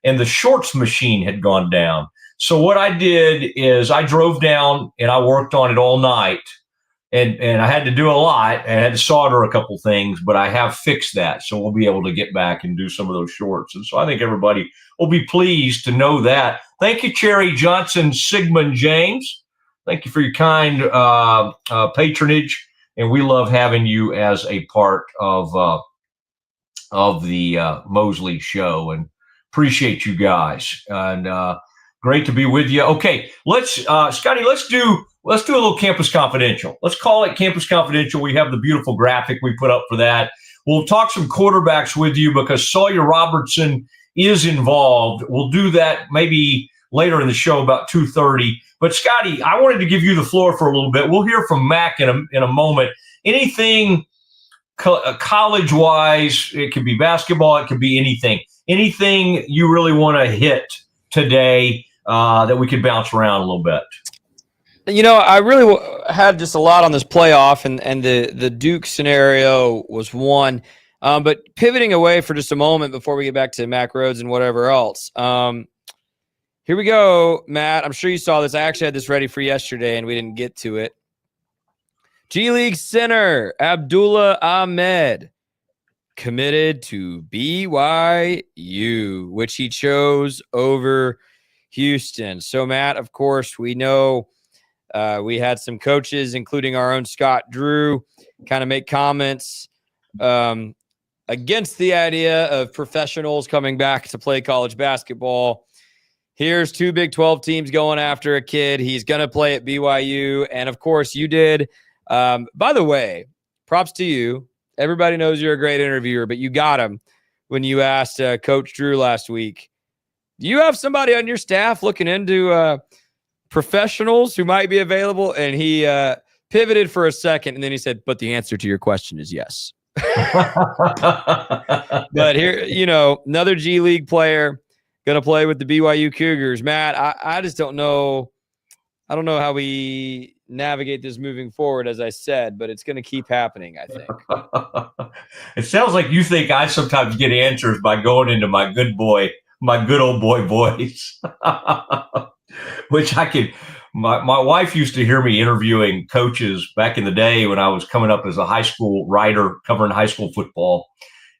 Speaker 1: And the shorts machine had gone down. So what I did is I drove down and I worked on it all night and I had to do a lot. I had to solder a couple things, but I have fixed that. So we'll be able to get back and do some of those shorts. And so I think everybody will be pleased to know that. Thank you, Cherry Johnson, Siegmund James. Thank you for your kind patronage. And we love having you as a part of the Mosley show, and appreciate you guys. And great to be with you. Okay, let's Scotty, let's do a little Campus Confidential. Let's call it Campus Confidential. We have the beautiful graphic we put up for that. We'll talk some quarterbacks with you because Sawyer Robertson is involved. We'll do that maybe later in the show about 2:30. But Scotty, I wanted to give you the floor for a little bit. We'll hear from Mac in a moment. Anything college-wise, it could be basketball, it could be anything. Anything you really want to hit today that we could bounce around a little bit?
Speaker 2: I really had just a lot on this playoff, and the Duke scenario was one. But pivoting away for just a moment before we get back to Mac Rhodes and whatever else. Here we go, Matt. I'm sure you saw this. I actually had this ready for yesterday, and we didn't get to it. G League center Abdullah Ahmed committed to BYU, which he chose over Houston. So, Matt, of course, we know we had some coaches, including our own Scott Drew, kind of make comments against the idea of professionals coming back to play college basketball. Here's two Big 12 teams going after a kid. He's going to play at BYU. And, of course, you did. By the way, props to you. Everybody knows you're a great interviewer, but you got him when you asked Coach Drew last week, do you have somebody on your staff looking into professionals who might be available? And he pivoted for a second, and then he said, but the answer to your question is yes. But here, another G League player going to play with the BYU Cougars. Matt, I just don't know. I don't know how we navigate this moving forward, as I said, but it's going to keep happening, I think.
Speaker 1: It sounds like you think I sometimes get answers by going into my good old boy voice, which I could. My wife used to hear me interviewing coaches back in the day when I was coming up as a high school writer covering high school football,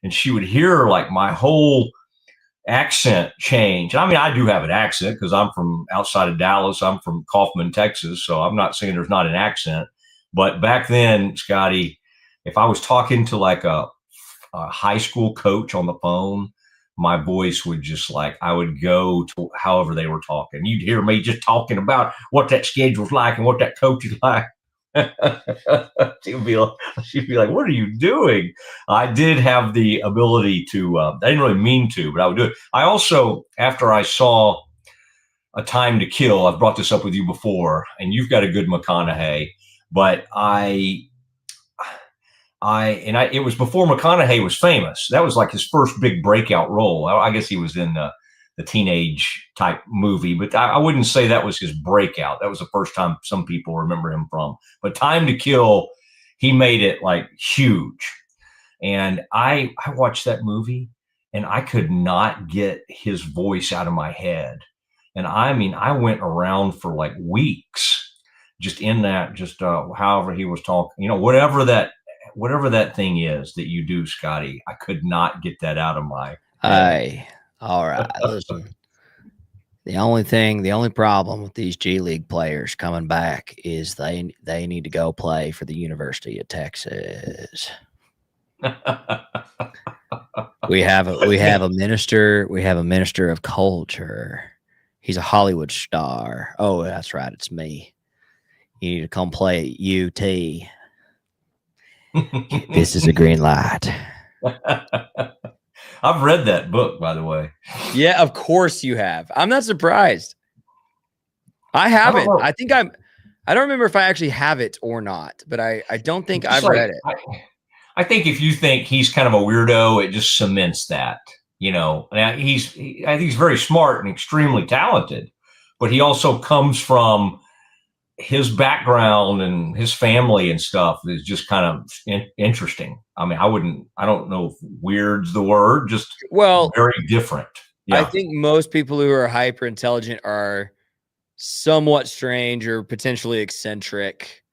Speaker 1: and she would hear like my whole accent change. I mean, I do have an accent because I'm from outside of Dallas. I'm from Kaufman, Texas. So I'm not saying there's not an accent. But back then, Scotty, if I was talking to like a high school coach on the phone, my voice would just I would go to however they were talking. You'd hear me just talking about what that schedule's like and what that coach is like. She'd be like, what are you doing? I did have the ability to, I didn't really mean to, but I would do it. I also, after I saw A Time to Kill, I've brought this up with you before, and you've got a good McConaughey, but it was before McConaughey was famous. That was like his first big breakout role. I guess he was in the teenage type movie, but I wouldn't say that was his breakout. That was the first time some people remember him from. But Time to Kill, he made it like huge. And I watched that movie and I could not get his voice out of my head. And I mean, I went around for like weeks just in that, however he was talking, whatever that thing is that you do, Scotty, I could not get that out of my head.
Speaker 2: All right, listen. The only problem with these G League players coming back is they need to go play for the University of Texas. We have a minister of culture. He's a Hollywood star. Oh, that's right, it's me. You need to come play at UT. This is a green light.
Speaker 1: I've read that book, by the way.
Speaker 2: Yeah, of course you have. I'm not surprised. I haven't. I don't remember if I actually have it or not, but I don't think I've read it.
Speaker 1: I think if you think he's kind of a weirdo, it just cements that. Now I think he's very smart and extremely talented, but he also comes from his background and his family and stuff is just kind of interesting. I mean, I don't know if weird's the word, just very different. Yeah.
Speaker 2: I think most people who are hyper intelligent are somewhat strange or potentially eccentric.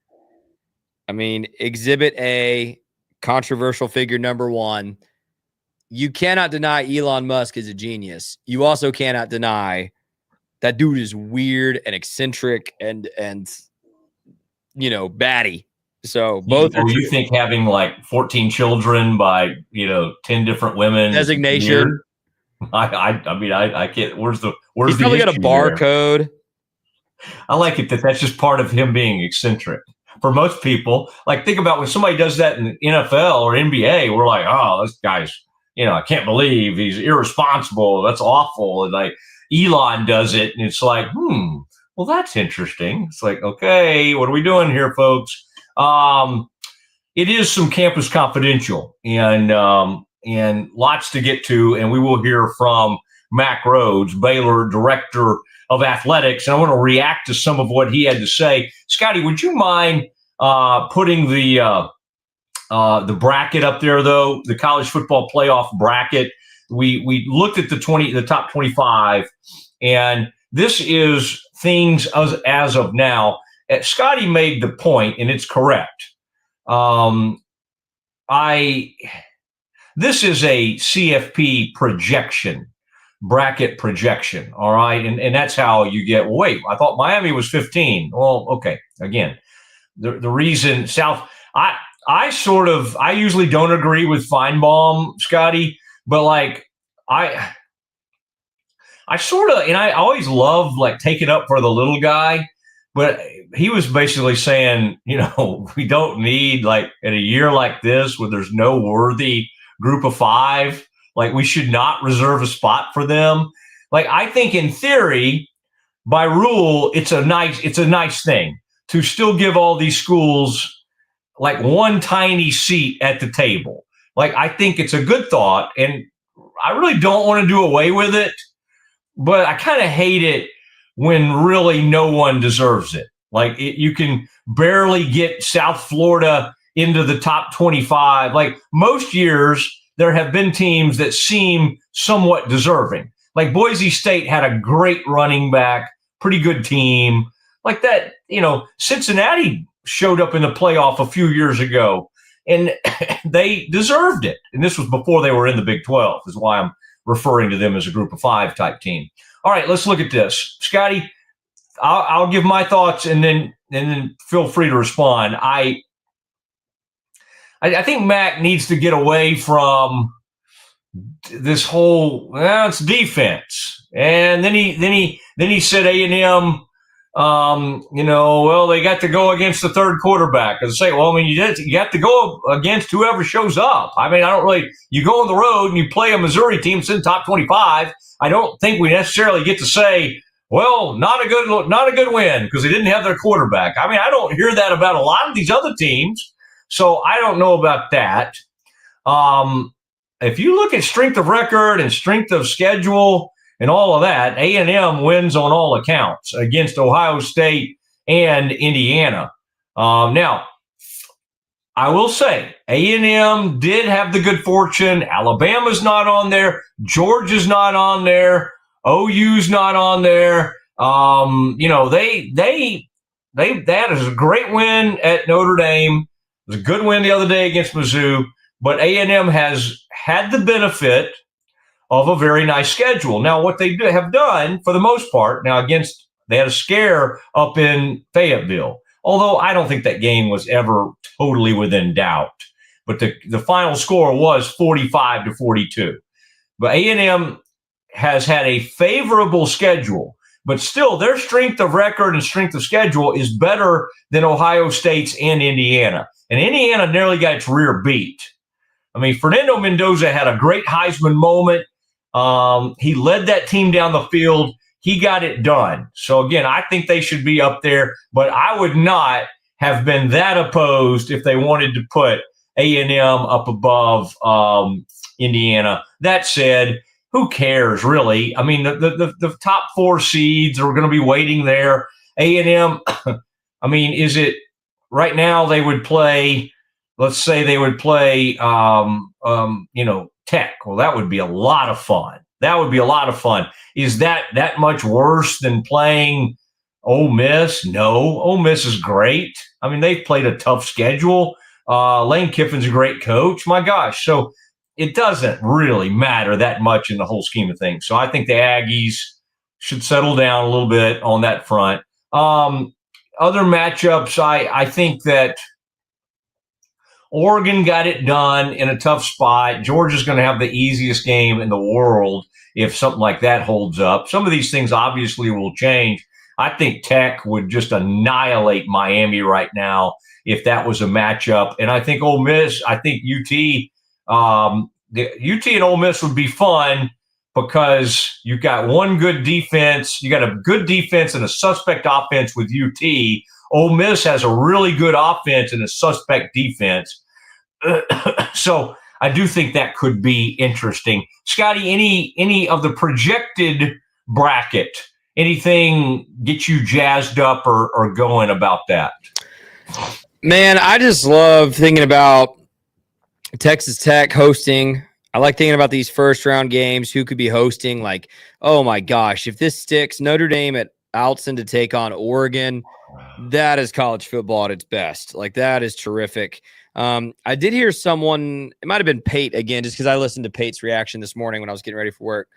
Speaker 2: I mean, Exhibit A, controversial figure number one. You cannot deny Elon Musk is a genius. You also cannot deny that dude is weird and eccentric and batty. So both
Speaker 1: you think having like 14 children by 10 different women
Speaker 2: designation.
Speaker 1: I can't. Where's the
Speaker 2: He's probably got a barcode.
Speaker 1: I like it that's just part of him being eccentric. For most people, like think about when somebody does that in the NFL or NBA, we're like, oh, this guy's, I can't believe he's irresponsible. That's awful. And like Elon does it, and it's like, well, that's interesting. It's like, okay, what are we doing here, folks? It is some Campus Confidential and lots to get to, and we will hear from Mack Rhoades, Baylor Director of Athletics, and I want to react to some of what he had to say. Scotty, would you mind putting the bracket up there, though, the college football playoff bracket? We looked at the top 25, and this is things as of now. Scotty made the point, and it's correct. This is a CFP projection. Bracket projection, all right, and that's how you get. Well, wait, I thought Miami was 15. Well, okay. Again, the reason South, I usually don't agree with Feinbaum, Scotty, but like I sort of, and I always love like taking up for the little guy, but he was basically saying, we don't need like in a year like this where there's no worthy group of five. Like we should not reserve a spot for them. Like I think in theory, by rule, it's a nice thing to still give all these schools like one tiny seat at the table. Like I think it's a good thought, and I really don't want to do away with it, but I kind of hate it when really no one deserves it. Like you can barely get South Florida into the top 25. Like most years, there have been teams that seem somewhat deserving. Like Boise State had a great running back, pretty good team. Like that, Cincinnati showed up in the playoff a few years ago, and they deserved it. And this was before they were in the Big 12, is why I'm referring to them as a group of five type team. All right, let's look at this. Scotty, I'll give my thoughts, and then feel free to respond. I think Mac needs to get away from this whole it's defense, and then he said A&M, well they got to go against the third quarterback. And say, well, I mean you have to go against whoever shows up. I mean you go on the road and you play a Missouri team that's in the top 25. I don't think we necessarily get to say, well, not a good win because they didn't have their quarterback. I mean I don't hear that about a lot of these other teams. So I don't know about that. If you look at strength of record and strength of schedule and all of that, A&M wins on all accounts against Ohio State and Indiana. Now, I will say A&M did have the good fortune. Alabama's not on there. Georgia's not on there. OU's not on there. That is a great win at Notre Dame. It was a good win the other day against Mizzou, but A&M has had the benefit of a very nice schedule. Now, what they have done for the most part, they had a scare up in Fayetteville, although I don't think that game was ever totally within doubt. But the final score was 45-42. But A&M has had a favorable schedule, but still their strength of record and strength of schedule is better than Ohio State's and Indiana. And Indiana nearly got its rear beat. I mean, Fernando Mendoza had a great Heisman moment. He led that team down the field. He got it done. So, again, I think they should be up there. But I would not have been that opposed if they wanted to put A&M up above Indiana. That said, who cares, really? I mean, the top four seeds are going to be waiting there. A&M, I mean, is it – right now, they would play, let's say they would play, Tech. Well, that would be a lot of fun. Is that much worse than playing Ole Miss, no. Ole Miss is great. I mean, they've played a tough schedule. Lane Kiffin's a great coach. My gosh. So it doesn't really matter that much in the whole scheme of things. So I think the Aggies should settle down a little bit on that front. Other matchups, I think that Oregon got it done in a tough spot. Georgia's going to have the easiest game in the world if something like that holds up. Some of these things obviously will change. I think Tech would just annihilate Miami right now if that was a matchup. And I think Ole Miss, I think UT, the UT and Ole Miss would be fun because you've got one good defense. You got a good defense and a suspect offense with UT. Ole Miss has a really good offense and a suspect defense. So I do think that could be interesting. Scotty, any of the projected bracket, anything get you jazzed up or going about that?
Speaker 2: Man, I just love thinking about Texas Tech hosting. I like thinking about these first-round games, who could be hosting. Like, oh, my gosh, if this sticks, Notre Dame at Alton to take on Oregon, that is college football at its best. Like, that is terrific. I did hear someone, it might have been Pate again, just because I listened to Pate's reaction this morning when I was getting ready for work.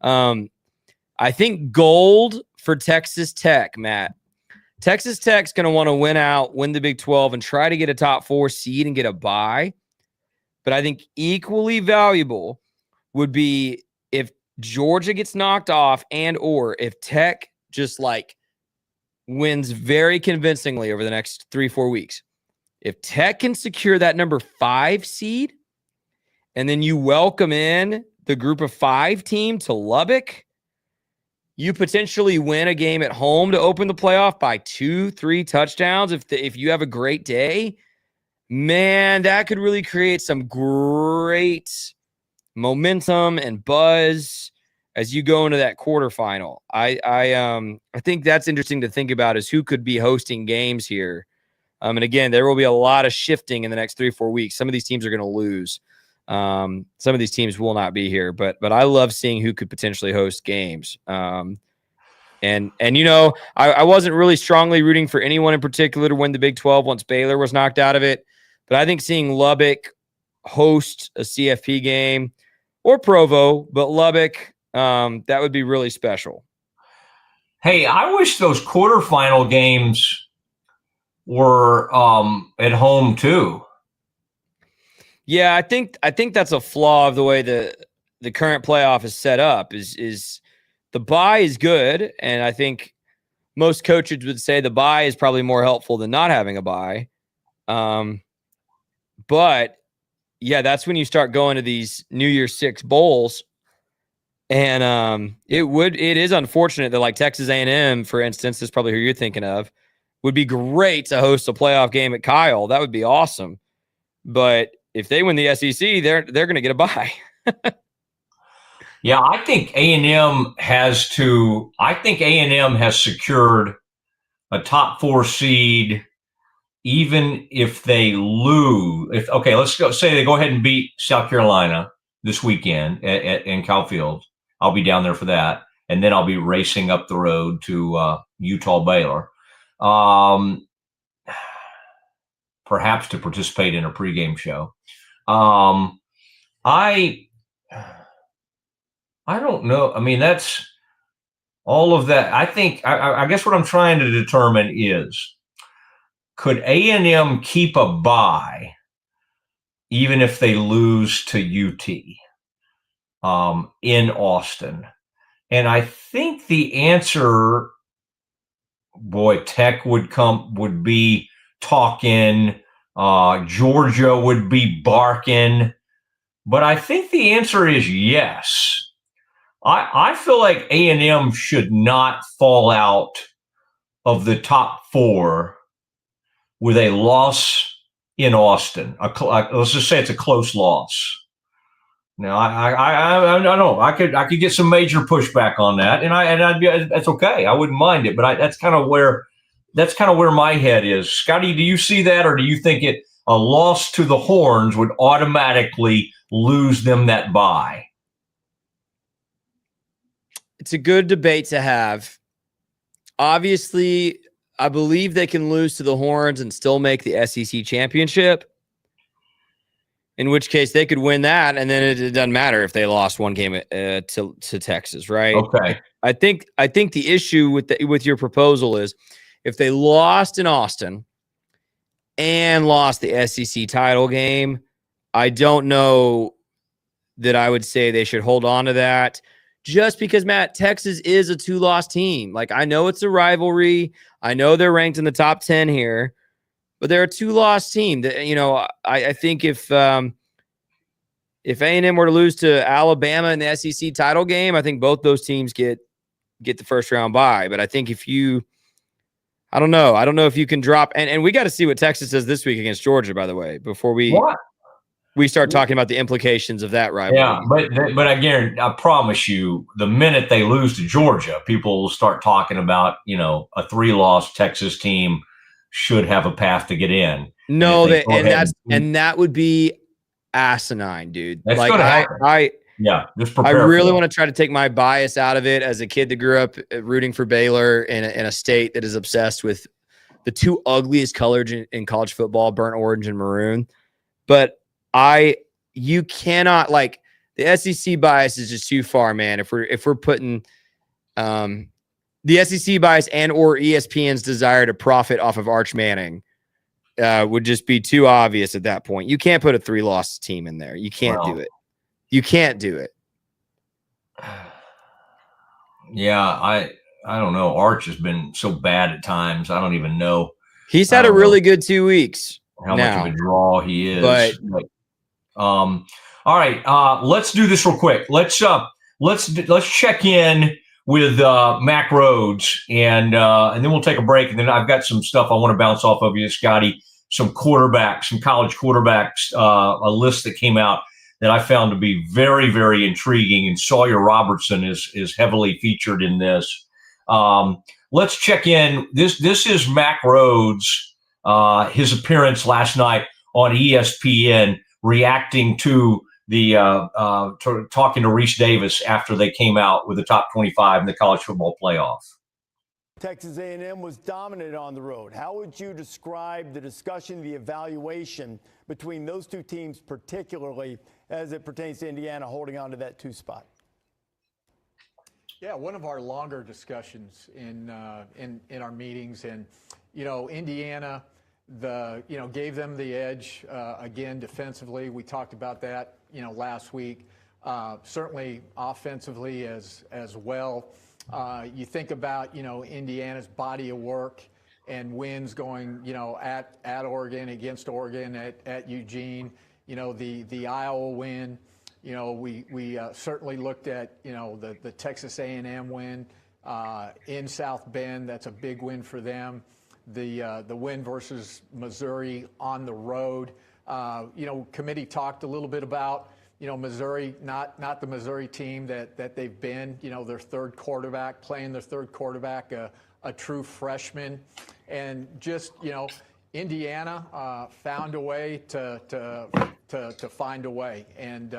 Speaker 2: I think gold for Texas Tech, Matt. Texas Tech's going to want to win the Big 12 and try to get a top 4 seed and get a bye. But I think equally valuable would be if Georgia gets knocked off or if Tech just like wins very convincingly over the next 3-4 weeks. If Tech can secure that number 5 seed and then you welcome in the group of 5 team to Lubbock, you potentially win a game at home to open the playoff by 2-3 touchdowns. If you have a great day, man, that could really create some great momentum and buzz as you go into that quarterfinal. I think that's interesting to think about, is who could be hosting games here. And again, there will be a lot of shifting in the next 3-4 weeks. Some of these teams are going to lose. Some of these teams will not be here, but I love seeing who could potentially host games. And you know, I wasn't really strongly rooting for anyone in particular to win the Big 12 once Baylor was knocked out of it. But I think seeing Lubbock host a CFP game, or Provo, but Lubbock, that would be really special.
Speaker 1: Hey, I wish those quarterfinal games were at home too.
Speaker 2: Yeah, I think that's a flaw of the way the current playoff is set up. Is the bye is good, and I think most coaches would say the bye is probably more helpful than not having a bye. But yeah, that's when you start going to these New Year's 6 bowls, and it is unfortunate that like Texas A&M, for instance, is probably who you're thinking of, would be great to host a playoff game at Kyle. That would be awesome, but if they win the SEC, they're going to get a bye.
Speaker 1: Yeah, I think A&M has secured a top 4 seed, even if they lose. Let's say they go ahead and beat South Carolina this weekend in Kyle Field. I'll be down there for that, and then I'll be racing up the road to Utah Baylor, perhaps to participate in a pregame show. I don't know. I mean, that's all of that. I think, I guess what I'm trying to determine is, could A&M keep a bye even if they lose to UT in Austin? And I think the answer, Tech would be talking, Georgia would be barking, but I think the answer is yes. I feel like A&M should not fall out of the top 4 with a loss in Austin. Let's just say it's a close loss. Now, I don't know. I could get some major pushback on that, and that's okay. I wouldn't mind it, but that's kind of where my head is. Scotty, do you see that, or do you think a loss to the Horns would automatically lose them that bye?
Speaker 2: It's a good debate to have. obviously, I believe they can lose to the Horns and still make the SEC championship. In which case they could win that, and then it doesn't matter if they lost one game to Texas, right?
Speaker 1: Okay.
Speaker 2: I think the issue with your proposal is if they lost in Austin and lost the SEC title game, I don't know that I would say they should hold on to that. Just because, Matt, Texas is a 2-loss team. Like, I know it's a rivalry. I know they're ranked in the top 10 here, but they're a 2-loss team. You know, I think if A&M were to lose to Alabama in the SEC title game, I think both those teams get the first round bye. But I think I don't know if you can drop, and we got to see what Texas does this week against Georgia, by the way, before we start talking about the implications of that rivalry.
Speaker 1: Yeah, but again, I promise you, the minute they lose to Georgia, people will start talking about, a 3-loss Texas team should have a path to get in.
Speaker 2: No, that would be asinine, dude.
Speaker 1: That's
Speaker 2: like
Speaker 1: gonna happen. Just prepare.
Speaker 2: I really want to try to take my bias out of it as a kid that grew up rooting for Baylor in a state that is obsessed with the two ugliest colors in college football, burnt orange and maroon. But you cannot, like, the SEC bias is just too far, man. If we're putting the SEC bias and or ESPN's desire to profit off of Arch Manning would just be too obvious at that point. You can't put a 3-loss team in there. You can't do it. You can't do it.
Speaker 1: Yeah, I don't know. Arch has been so bad at times. I don't even know.
Speaker 2: He's had a really good 2 weeks.
Speaker 1: How much of a draw he is.
Speaker 2: But
Speaker 1: all right, let's do this real quick. Let's check in with Mac Rhodes, and then we'll take a break. And then I've got some stuff I want to bounce off of you, Scotty. Some quarterbacks, some college quarterbacks, a list that came out that I found to be very, very intriguing. And Sawyer Robertson is heavily featured in this. Let's check in. This is Mac Rhodes, his appearance last night on ESPN, reacting to the talking to Reese Davis after they came out with the top 25 in the college football playoff.
Speaker 3: Texas A&M was dominant on the road. How would you describe the discussion, the evaluation between those two teams, particularly as it pertains to Indiana holding on to that 2 spot?
Speaker 4: Yeah, one of our longer discussions in our meetings, and Indiana, gave them the edge again defensively. We talked about that last week. Certainly offensively as well. You think about Indiana's body of work and wins going at Oregon, against Oregon, at Eugene. The Iowa win. We certainly looked at the Texas A&M win in South Bend. That's a big win for them. The win versus Missouri on the road. Committee talked a little bit about Missouri, not the Missouri team that they've been. Their third quarterback, playing their third quarterback, a true freshman, and just Indiana found a way to find a way, and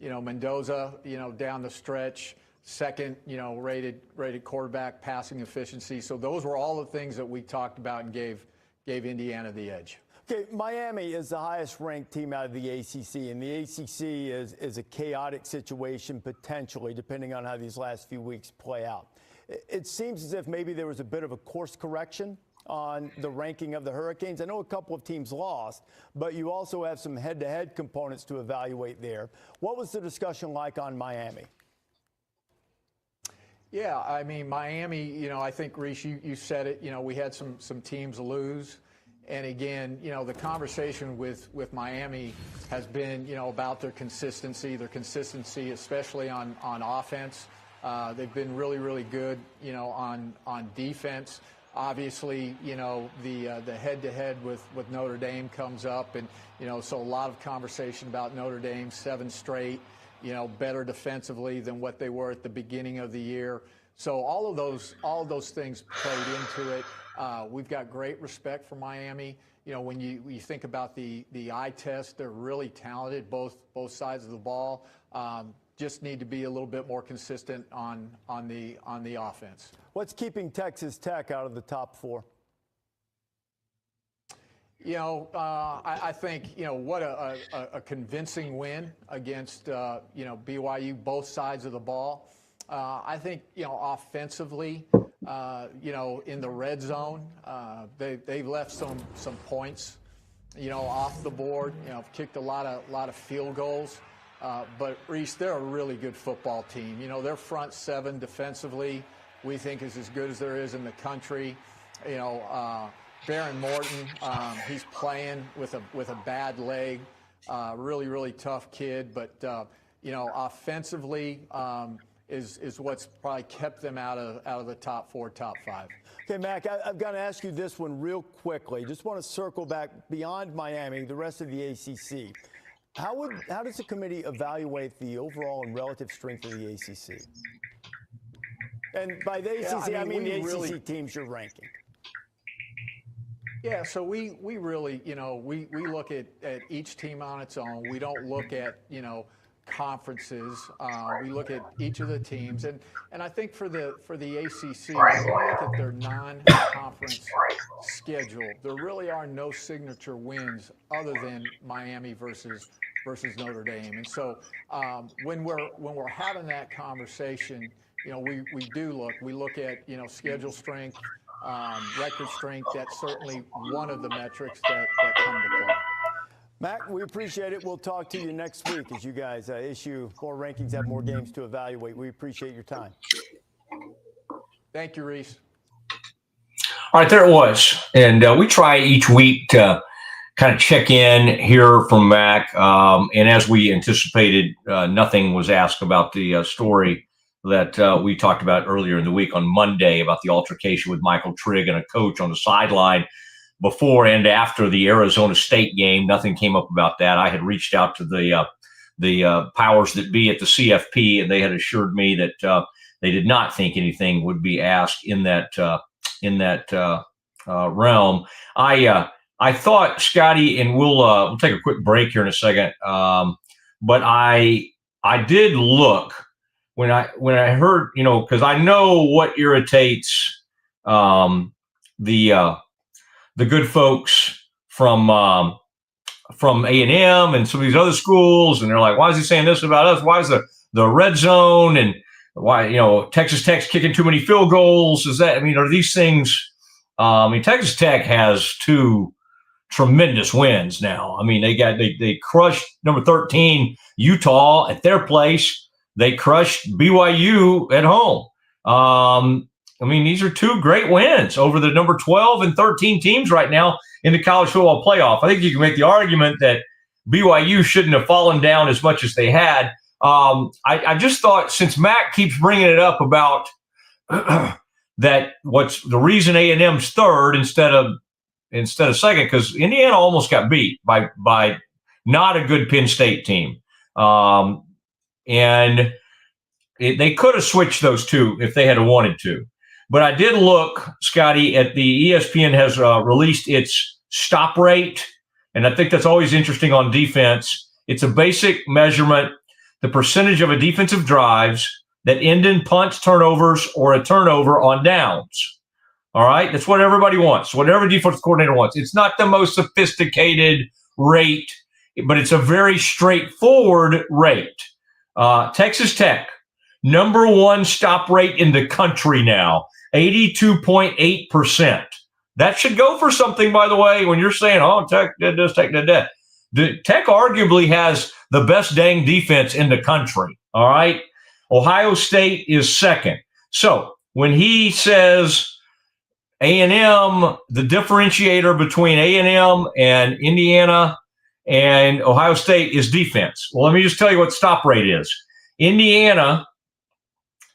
Speaker 4: Mendoza, down the stretch, second, rated quarterback, passing efficiency. So those were all the things that we talked about and gave Indiana the edge.
Speaker 3: Okay, Miami is the highest ranked team out of the ACC, and the ACC is a chaotic situation potentially, depending on how these last few weeks play out. It seems as if maybe there was a bit of a course correction on the ranking of the Hurricanes. I know a couple of teams lost, but you also have some head-to-head components to evaluate there. What was the discussion like on Miami?
Speaker 4: Yeah, I mean, Miami, I think, Reese, you said it, we had some teams lose. And again, the conversation with Miami has been, about their consistency especially on offense. They've been really, really good, on defense. Obviously, the head-to-head with Notre Dame comes up, and so a lot of conversation about Notre Dame, 7 straight, better defensively than what they were at the beginning of the year. So all of those things played into it. We've got great respect for Miami. When you think about the eye test, they're really talented, both sides of the ball. just need to be a little bit more consistent on the offense.
Speaker 3: What's keeping Texas Tech out of the top 4?
Speaker 4: I think, what a convincing win against, BYU, both sides of the ball. I think, offensively, in the red zone, they've left some points, off the board, kicked a lot of field goals. But Reese, they're a really good football team. Their front seven defensively, we think is as good as there is in the country. Baron Morton, he's playing with a bad leg. Really, really tough kid. But, offensively is what's probably kept them out of the top 4, top 5.
Speaker 3: Okay, Mac, I've got to ask you this one real quickly. Just want to circle back beyond Miami, the rest of the ACC. How does the committee evaluate the overall and relative strength of the ACC? And by the ACC, I mean the ACC teams you're ranking.
Speaker 4: Yeah, so we really, we look at each team on its own. We don't look at, conferences. We look at each of the teams. And I think for the ACC, when you look at their non-conference schedule, there really are no signature wins other than Miami versus Notre Dame. And so when we're having that conversation, we look at, schedule strength, record strength. That's certainly one of the metrics that come to play.
Speaker 3: Mac, we appreciate it. We'll talk to you next week as you guys issue more rankings, have more games to evaluate. We appreciate your time.
Speaker 4: Thank you, Reese.
Speaker 1: All right, there it was. And we try each week to kind of check in, hear from Mac. And as we anticipated, nothing was asked about the story that we talked about earlier in the week on Monday about the altercation with Michael Trigg and a coach on the sideline before and after the Arizona State game. Nothing came up about that. I had reached out to the powers that be at the CFP, and they had assured me that they did not think anything would be asked in that realm. I thought, Scotty, and we'll take a quick break here in a second, but I did look when I heard, because I know what irritates the good folks from A&M and some of these other schools, and they're like, why is he saying this about us? Why is the red zone, and why, Texas Tech's kicking too many field goals? Are these things? Texas Tech has 2 tremendous wins now. They crushed number 13 Utah at their place. They crushed BYU at home. These are 2 great wins over the number 12 and 13 teams right now in the college football playoff. I think you can make the argument that BYU shouldn't have fallen down as much as they had. I just thought, since Mac keeps bringing it up about that, what's the reason A&M's third instead of second, because Indiana almost got beat by not a good Penn State team. And they could have switched those 2 if they had wanted to. But I did look, Scotty, at the ESPN has released its stop rate, and I think that's always interesting on defense. It's a basic measurement, the percentage of a defensive drives that end in punts, turnovers, or a turnover on downs. All right? That's what everybody wants, whatever defensive coordinator wants. It's not the most sophisticated rate, but it's a very straightforward rate. Texas Tech, number 1 stop rate in the country now, 82.8%. That should go for something, by the way, when you're saying, oh, Tech did this, Tech did that. Tech arguably has the best dang defense in the country, all right? Ohio State is second. So when he says A&M, the differentiator between A&M and Indiana and Ohio State is defense. Well, let me just tell you what the stop rate is. Indiana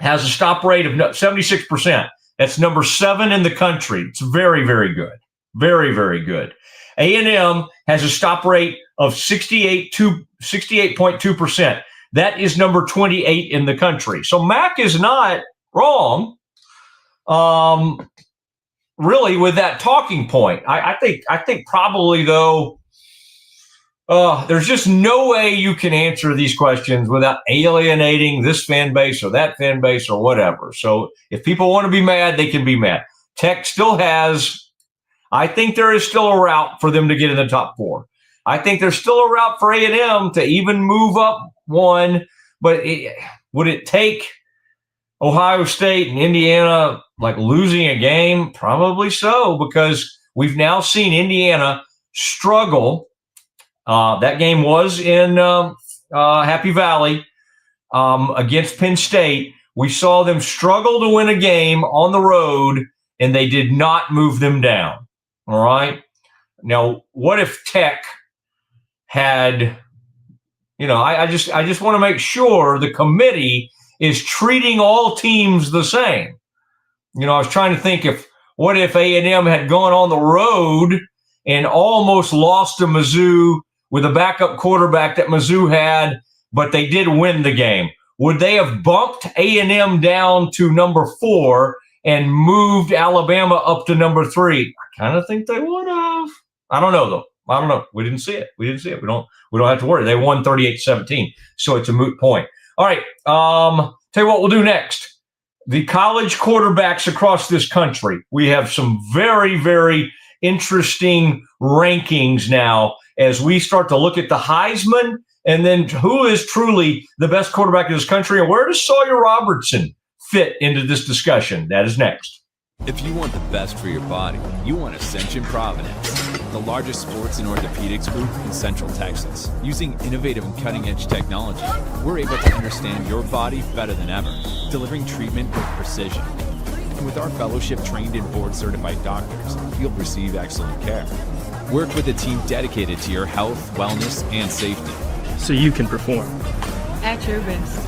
Speaker 1: has a stop rate of 76%. That's number 7 in the country. It's very, very good. Very, very good. A&M has a stop rate of 68.2%. That is number 28 in the country. So Mac is not wrong, really, with that talking point. I think probably, though, There's just no way you can answer these questions without alienating this fan base or that fan base or whatever. So if people want to be mad, they can be mad. Tech still has, I think there is still a route for them to get in the top 4. I think there's still a route for A&M to even move up one, but would it take Ohio State and Indiana like losing a game? Probably so, because we've now seen Indiana struggle. That game was in Happy Valley against Penn State. We saw them struggle to win a game on the road, and they did not move them down. All right. Now, what if Tech had, I just want to make sure the committee is treating all teams the same. I was trying to think what if A&M had gone on the road and almost lost to Mizzou with a backup quarterback that Mizzou had, but they did win the game. Would they have bumped A&M down to number 4 and moved Alabama up to number 3? I kind of think they would have. I don't know, though. I don't know. We didn't see it. We don't have to worry. They won 38-17, so it's a moot point. All right. Tell you what we'll do next. The college quarterbacks across this country. We have some very, very interesting rankings now as we start to look at the Heisman and then who is truly the best quarterback in this country and where does Sawyer Robertson fit into this discussion. That is next.
Speaker 6: If you want the best for your body, you want Ascension Providence, the largest sports and orthopedics group in Central Texas. Using innovative and cutting-edge technology, we're able to understand your body better than ever, delivering treatment with precision. And with our fellowship-trained and board-certified doctors, you'll receive excellent care. Work with a team dedicated to your health, wellness, and safety.
Speaker 5: So you can perform.
Speaker 17: At your best.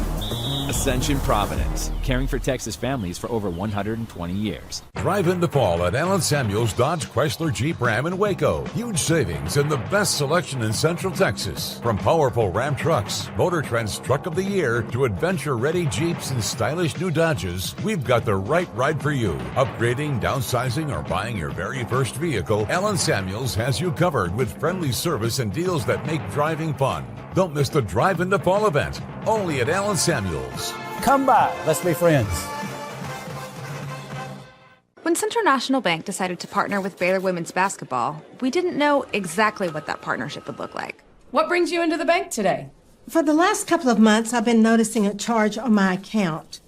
Speaker 6: Ascension Providence, caring for Texas families for over 120 years.
Speaker 9: Drive in the fall at Allen Samuels Dodge Chrysler Jeep Ram in Waco. Huge savings and the best selection in Central Texas. From powerful Ram trucks, Motor Trend's Truck of the Year, to adventure-ready Jeeps and stylish new Dodges, we've got the right ride for you. Upgrading, downsizing, or buying your very first vehicle, Allen Samuels has you covered with friendly service and deals that make driving fun. Don't miss the Drive in the Fall event, only at Allen Samuels.
Speaker 10: Come by, let's be friends.
Speaker 8: When Central National Bank decided to partner with Baylor women's basketball, we didn't know exactly what that partnership would look like.
Speaker 11: What brings you into the bank today?
Speaker 7: For the last couple of months, I've been noticing a charge on my account,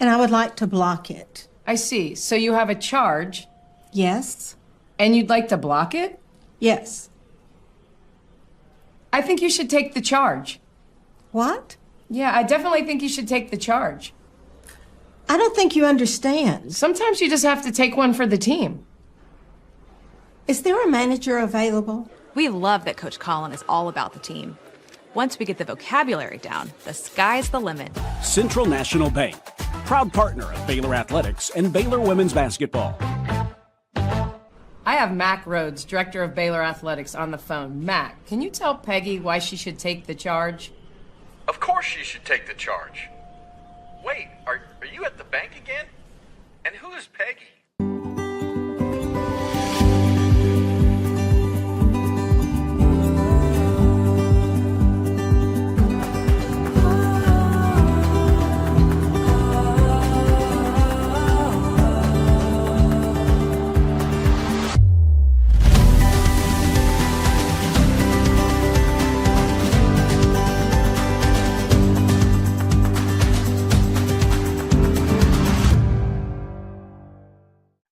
Speaker 7: and I would like to block it.
Speaker 11: I see. So you have a charge?
Speaker 7: Yes.
Speaker 11: And you'd like to block it?
Speaker 7: Yes.
Speaker 11: I think you should take the charge.
Speaker 7: What?
Speaker 11: Yeah, I definitely think you should take the charge.
Speaker 7: I don't think you understand.
Speaker 11: Sometimes you just have to take one for the team.
Speaker 7: Is there a manager available?
Speaker 8: We love that Coach Collin is all about the team. Once we get the vocabulary down, the sky's the limit.
Speaker 13: Central National Bank, proud partner of Baylor Athletics and Baylor Women's Basketball.
Speaker 11: I have Mac Rhodes, director of Baylor Athletics, on the phone. Mac, can you tell Peggy why she should take the charge?
Speaker 14: Of course she should take the charge. Wait, are you at the bank again? And who is Peggy?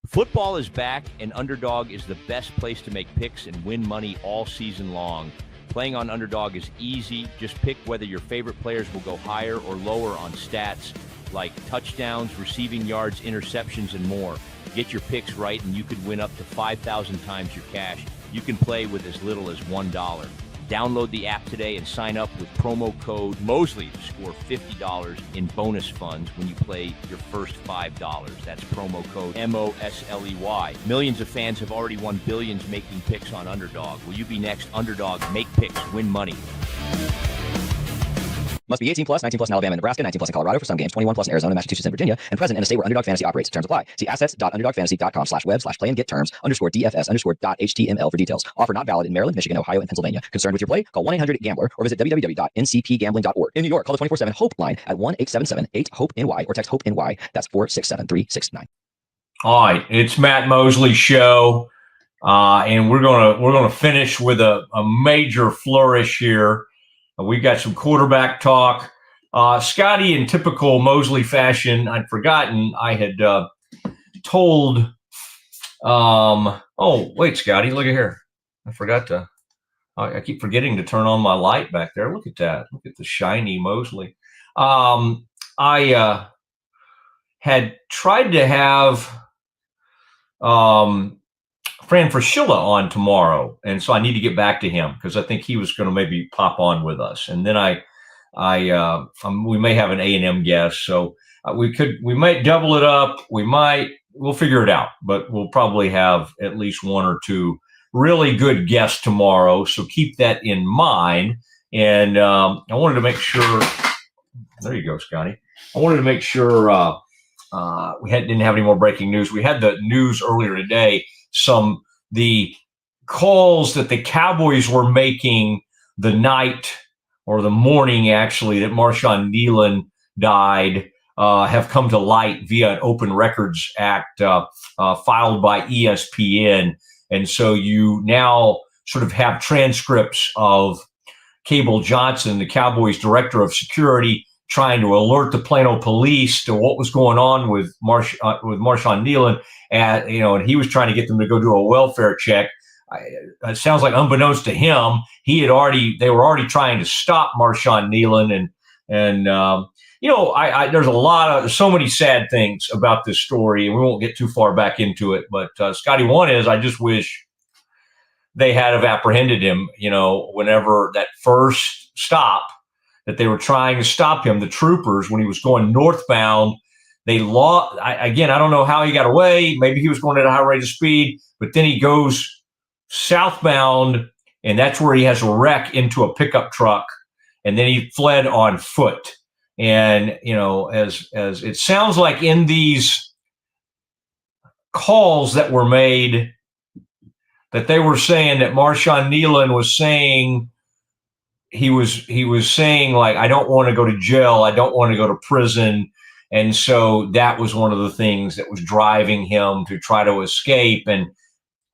Speaker 15: Football is back, and Underdog is the best place to make picks and win money all season long. Playing on Underdog is easy. Just pick whether your favorite players will go higher or lower on stats like touchdowns, receiving yards, interceptions, and more. Get your picks right, and you could win up to 5,000 times your cash. You can play with as little as $1. Download the app today and sign up with promo code Mosley to score $50 in bonus funds when you play your first $5. That's promo code MOSLEY. Millions of fans have already won billions making picks on Underdog. Will you be next? Underdog, make picks, win money.
Speaker 5: Must be 18 plus, 19 plus in Alabama and Nebraska, 19 plus in Colorado for some games, 21 plus in Arizona, Massachusetts, and Virginia, and present in a state where Underdog Fantasy operates. Terms apply. See assets.underdogfantasy.com/web/play-and-get-terms_DFS_.html for details. Offer not valid in Maryland, Michigan, Ohio, and Pennsylvania. Concerned with your play? Call 1-800-GAMBLER or visit www.ncpgambling.org. In New York, call the 24/7 HOPE line at 1-877-8-HOPE-NY or text HOPE-NY. That's 467-369.
Speaker 1: All right, it's Matt Mosley show, and we're gonna finish with a major flourish here. We got some quarterback talk. Scotty, in typical Mosley fashion, I'd forgotten I had told. Oh, wait, Scotty, look at here. I forgot to. I keep forgetting to turn on my light back there. Look at that. Look at the shiny Mosley. I had tried to have Fran Fraschilla on tomorrow, and so I need to get back to him because I think he was going to maybe pop on with us, and then we may have an A&M guest, so we might double it up. We'll figure it out, but we'll probably have at least one or two really good guests tomorrow. So keep that in mind. And I wanted to make sure. There you go, Scotty. I wanted to make sure didn't have any more breaking news. We had the news earlier today. The calls that the Cowboys were making the night or the morning, actually, that Marshawn Nealon died, have come to light via an Open Records Act filed by ESPN. And so you now sort of have transcripts of Cable Johnson, the Cowboys director of security, trying to alert the Plano police to what was going on with Marshawn Nealon. And he was trying to get them to go do a welfare check. It sounds like, unbeknownst to him, they were already trying to stop Marshawn Nealon. There's so many sad things about this story, and we won't get too far back into it. But Scotty, one is, I just wish they had have apprehended him, whenever that first stop that they were trying to stop him, the troopers, when he was going northbound, they lost. I don't know how he got away. Maybe he was going at a high rate of speed, but then he goes southbound, and that's where he has a wreck into a pickup truck, and then he fled on foot. And, as it sounds like in these calls that were made, that they were saying that Marshawn Nealon was saying, he was saying, like, I don't want to go to jail. I don't want to go to prison. And so that was one of the things that was driving him to try to escape. And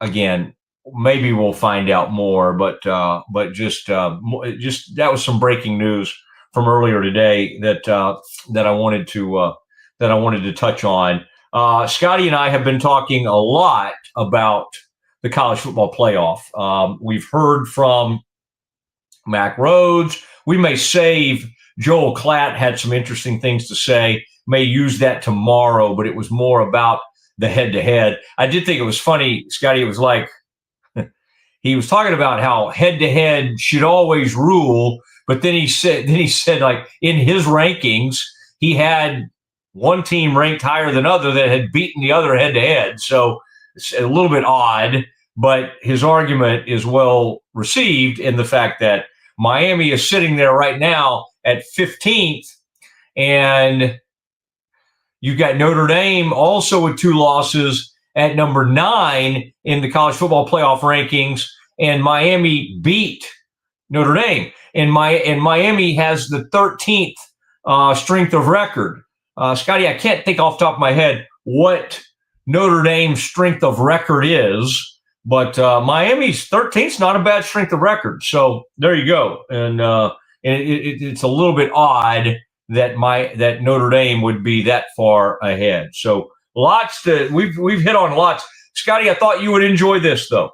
Speaker 1: again, maybe we'll find out more, but just that was some breaking news from earlier today that I wanted to touch on. Scotty and I have been talking a lot about the college football playoff. We've heard from Mack Rhodes. We may save. Joel Klatt had some interesting things to say. May use that tomorrow, but it was more about the head-to-head. I did think it was funny, Scotty. It was like he was talking about how head-to-head should always rule, but then he said like in his rankings he had one team ranked higher than other that had beaten the other head-to-head. So it's a little bit odd, but his argument is well received in the fact that Miami is sitting there right now at 15th, and you've got Notre Dame also with 2 losses at number 9 in the college football playoff rankings, and Miami beat Notre Dame. And Miami has the 13th strength of record. Scotty, I can't think off the top of my head what Notre Dame's strength of record is, but Miami's 13th is not a bad strength of record. So there you go. And it's a little bit odd that Notre Dame would be that far ahead. So we've hit on lots. Scotty, I thought you would enjoy this though.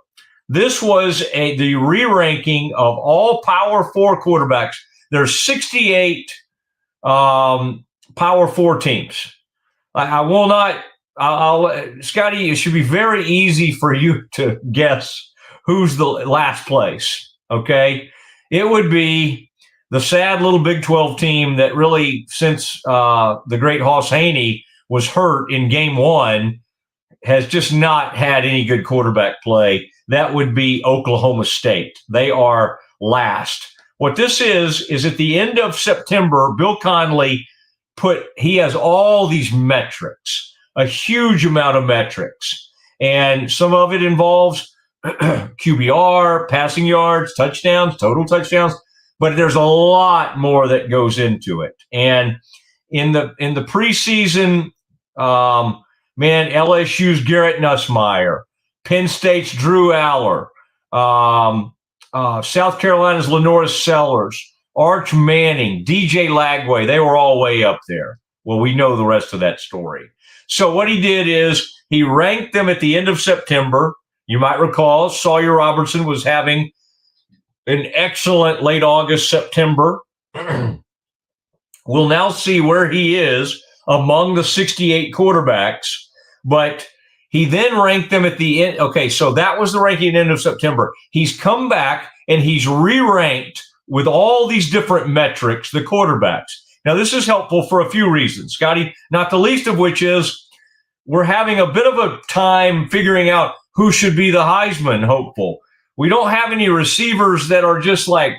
Speaker 1: This was the re-ranking of all Power 4 quarterbacks. There's 68 Power 4 teams. I will not. Scotty, it should be very easy for you to guess who's the last place. Okay, it would be the sad little Big 12 team that really, since the great Hoss Haney was hurt in game 1, has just not had any good quarterback play. That would be Oklahoma State. They are last. What this is at the end of September, Bill Conley he has all these metrics, a huge amount of metrics. And some of it involves QBR, passing yards, touchdowns, total touchdowns, but there's a lot more that goes into it. And in the preseason, LSU's Garrett Nussmeier, Penn State's Drew Aller, South Carolina's Lenoris Sellers, Arch Manning, DJ Lagway, they were all way up there. Well, we know the rest of that story. So what he did is he ranked them at the end of September. You might recall Sawyer Robertson was having an excellent late August, September. We'll now see where he is among the 68 quarterbacks, but he then ranked them at the end. Okay, so that was the ranking at the end of September. He's come back and he's re-ranked with all these different metrics, the quarterbacks. Now, this is helpful for a few reasons, Scotty, not the least of which is we're having a bit of a time figuring out who should be the Heisman hopeful. We don't have any receivers that are just like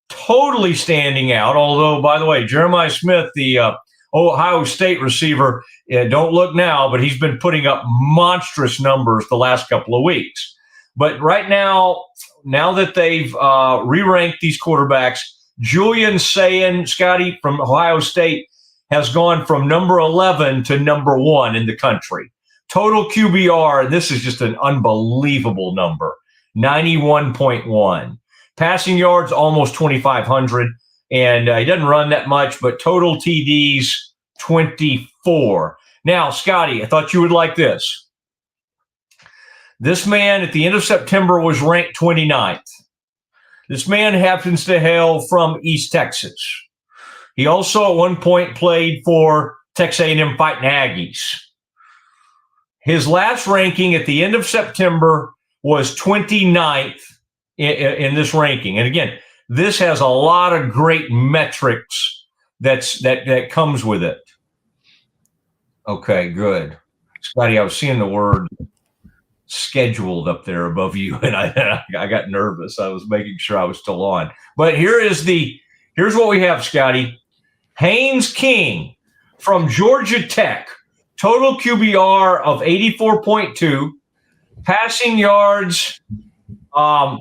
Speaker 1: totally standing out, although, by the way, Jeremiah Smith, the Ohio State receiver, don't look now, but he's been putting up monstrous numbers the last couple of weeks. But right now that they've re-ranked these quarterbacks, Julian Sayin, Scotty, from Ohio State, has gone from number 11 to number 1 in the country. Total QBR, and this is just an unbelievable number, 91.1. Passing yards, almost 2,500. And he doesn't run that much, but total TDs, 24. Now, Scotty, I thought you would like this. This man at the end of September was ranked 29th. This man happens to hail from East Texas. He also at one point played for Texas A&M Fighting Aggies. His last ranking at the end of September was 29th in this ranking. And again, this has a lot of great metrics that comes with it. Okay, good. Scotty, I was seeing the word scheduled up there above you, and I got nervous. I was making sure I was still on. But here's what we have, Scotty. Haynes King from Georgia Tech, total QBR of 84.2, passing yards about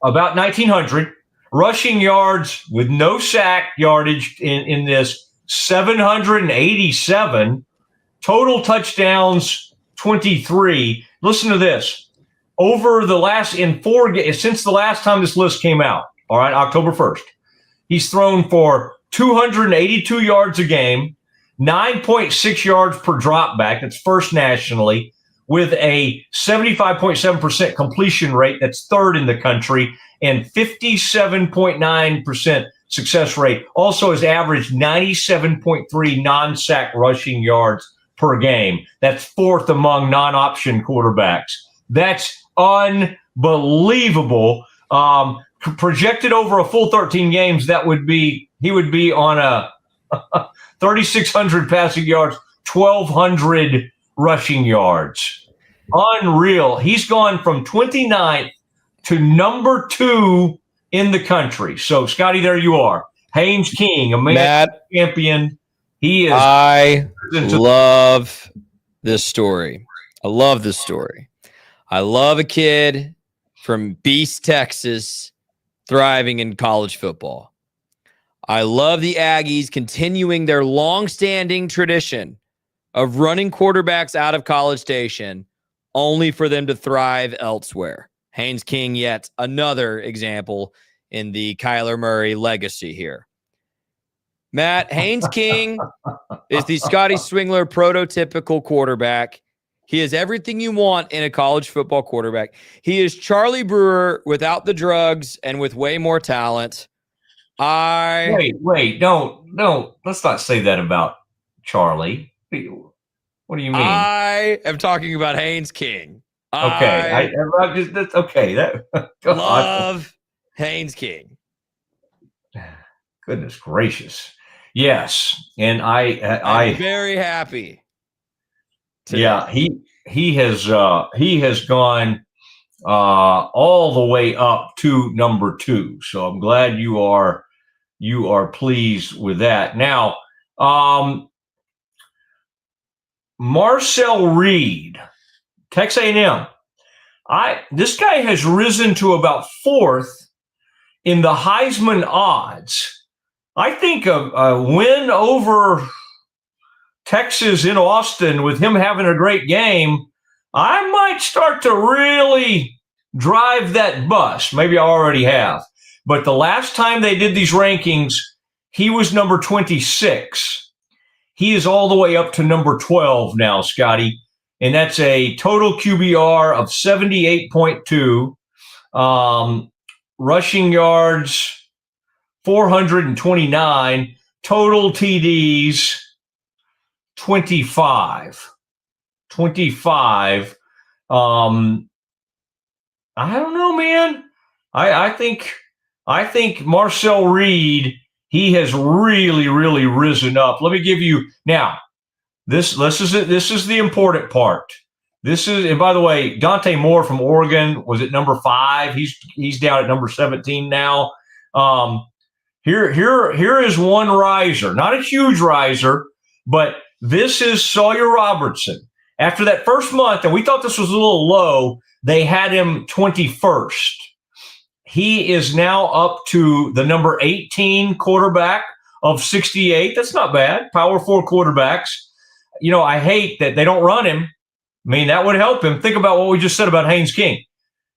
Speaker 1: 1,900, rushing yards with no sack yardage in this 787, total touchdowns 23. Listen to this. Since the last time this list came out, all right, October 1st, he's thrown for 282 yards a game, 9.6 yards per drop back. That's first nationally, with a 75.7% completion rate. That's third in the country, and 57.9% success rate. Also has averaged 97.3 non-sack rushing yards per game. That's fourth among non-option quarterbacks. That's unbelievable. Projected over a full 13 games, he would be on a 3,600 passing yards, 1,200 rushing yards. Unreal. He's gone from 29th to number 2 in the country. So, Scotty, there you are. Haynes King, a man champion. He is.
Speaker 2: I love this story. I love this story. I love a kid from Beast, Texas, thriving in college football. I love the Aggies continuing their long-standing tradition of running quarterbacks out of College Station only for them to thrive elsewhere. Haynes King, yet another example in the Kyler Murray legacy here. Matt, Haynes King is the Scotty Swingler prototypical quarterback. He is everything you want in a college football quarterback. He is Charlie Brewer without the drugs and with way more talent.
Speaker 1: Wait, don't. Let's not say that about Charlie. What do you mean?
Speaker 2: I am talking about Haynes King.
Speaker 1: Okay, that's okay.
Speaker 2: Love Haynes King.
Speaker 1: Goodness gracious. Yes, and I'm
Speaker 2: very happy.
Speaker 1: Yeah, he has gone all the way up to number 2. So I'm glad you are pleased with that. Now, Marcel Reed, Texas A&M. This guy has risen to about 4th in the Heisman odds. I think a win over Texas in Austin with him having a great game, I might start to really drive that bus. Maybe I already have. But the last time they did these rankings, he was number 26. He is all the way up to number 12 now, Scotty. And that's a total QBR of 78.2. Rushing yards, 429. Total TDs, 25. I don't know, man. I think Marcel Reed, he has really, really risen up. Let me give you now. This is the important part. And by the way, Dante Moore from Oregon was at number 5. He's down at number 17 now. Here is one riser, not a huge riser, but this is Sawyer Robertson. After that first month, and we thought this was a little low, they had him 21st. He is now up to the number 18 quarterback of 68. That's not bad. Power 4 quarterbacks. You know, I hate that they don't run him. I mean, that would help him. Think about what we just said about Haynes King.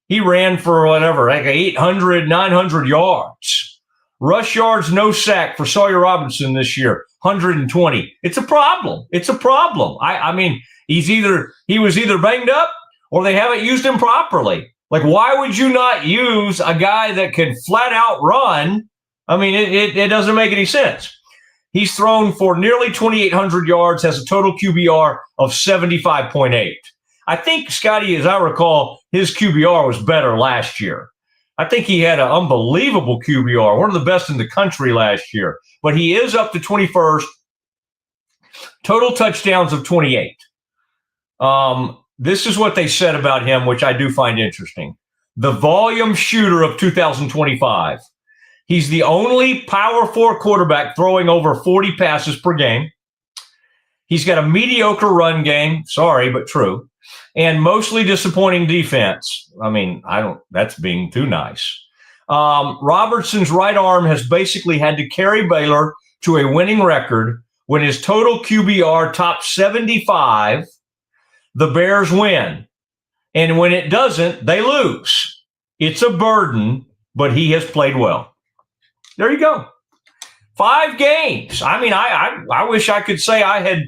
Speaker 1: He ran for whatever, like 800, 900 yards. Rush yards, no sack for Sawyer Robertson this year, 120. It's a problem. I mean, he was either banged up or they haven't used him properly. Like, why would you not use a guy that can flat out run? I mean, it doesn't make any sense. He's thrown for nearly 2,800 yards, has a total QBR of 75.8. I think, Scotty, as I recall, his QBR was better last year. I think he had an unbelievable QBR, one of the best in the country last year. But he is up to 21st. Total touchdowns of 28. This is what they said about him, which I do find interesting. The volume shooter of 2025. He's the only Power 4 quarterback throwing over 40 passes per game. He's got a mediocre run game. Sorry, but true. And mostly disappointing defense. I mean, that's being too nice. Robertson's right arm has basically had to carry Baylor to a winning record. When his total QBR tops 75, the Bears win. And when it doesn't, they lose. It's a burden, but he has played well. There you go. 5 games. I mean, I wish I could say I had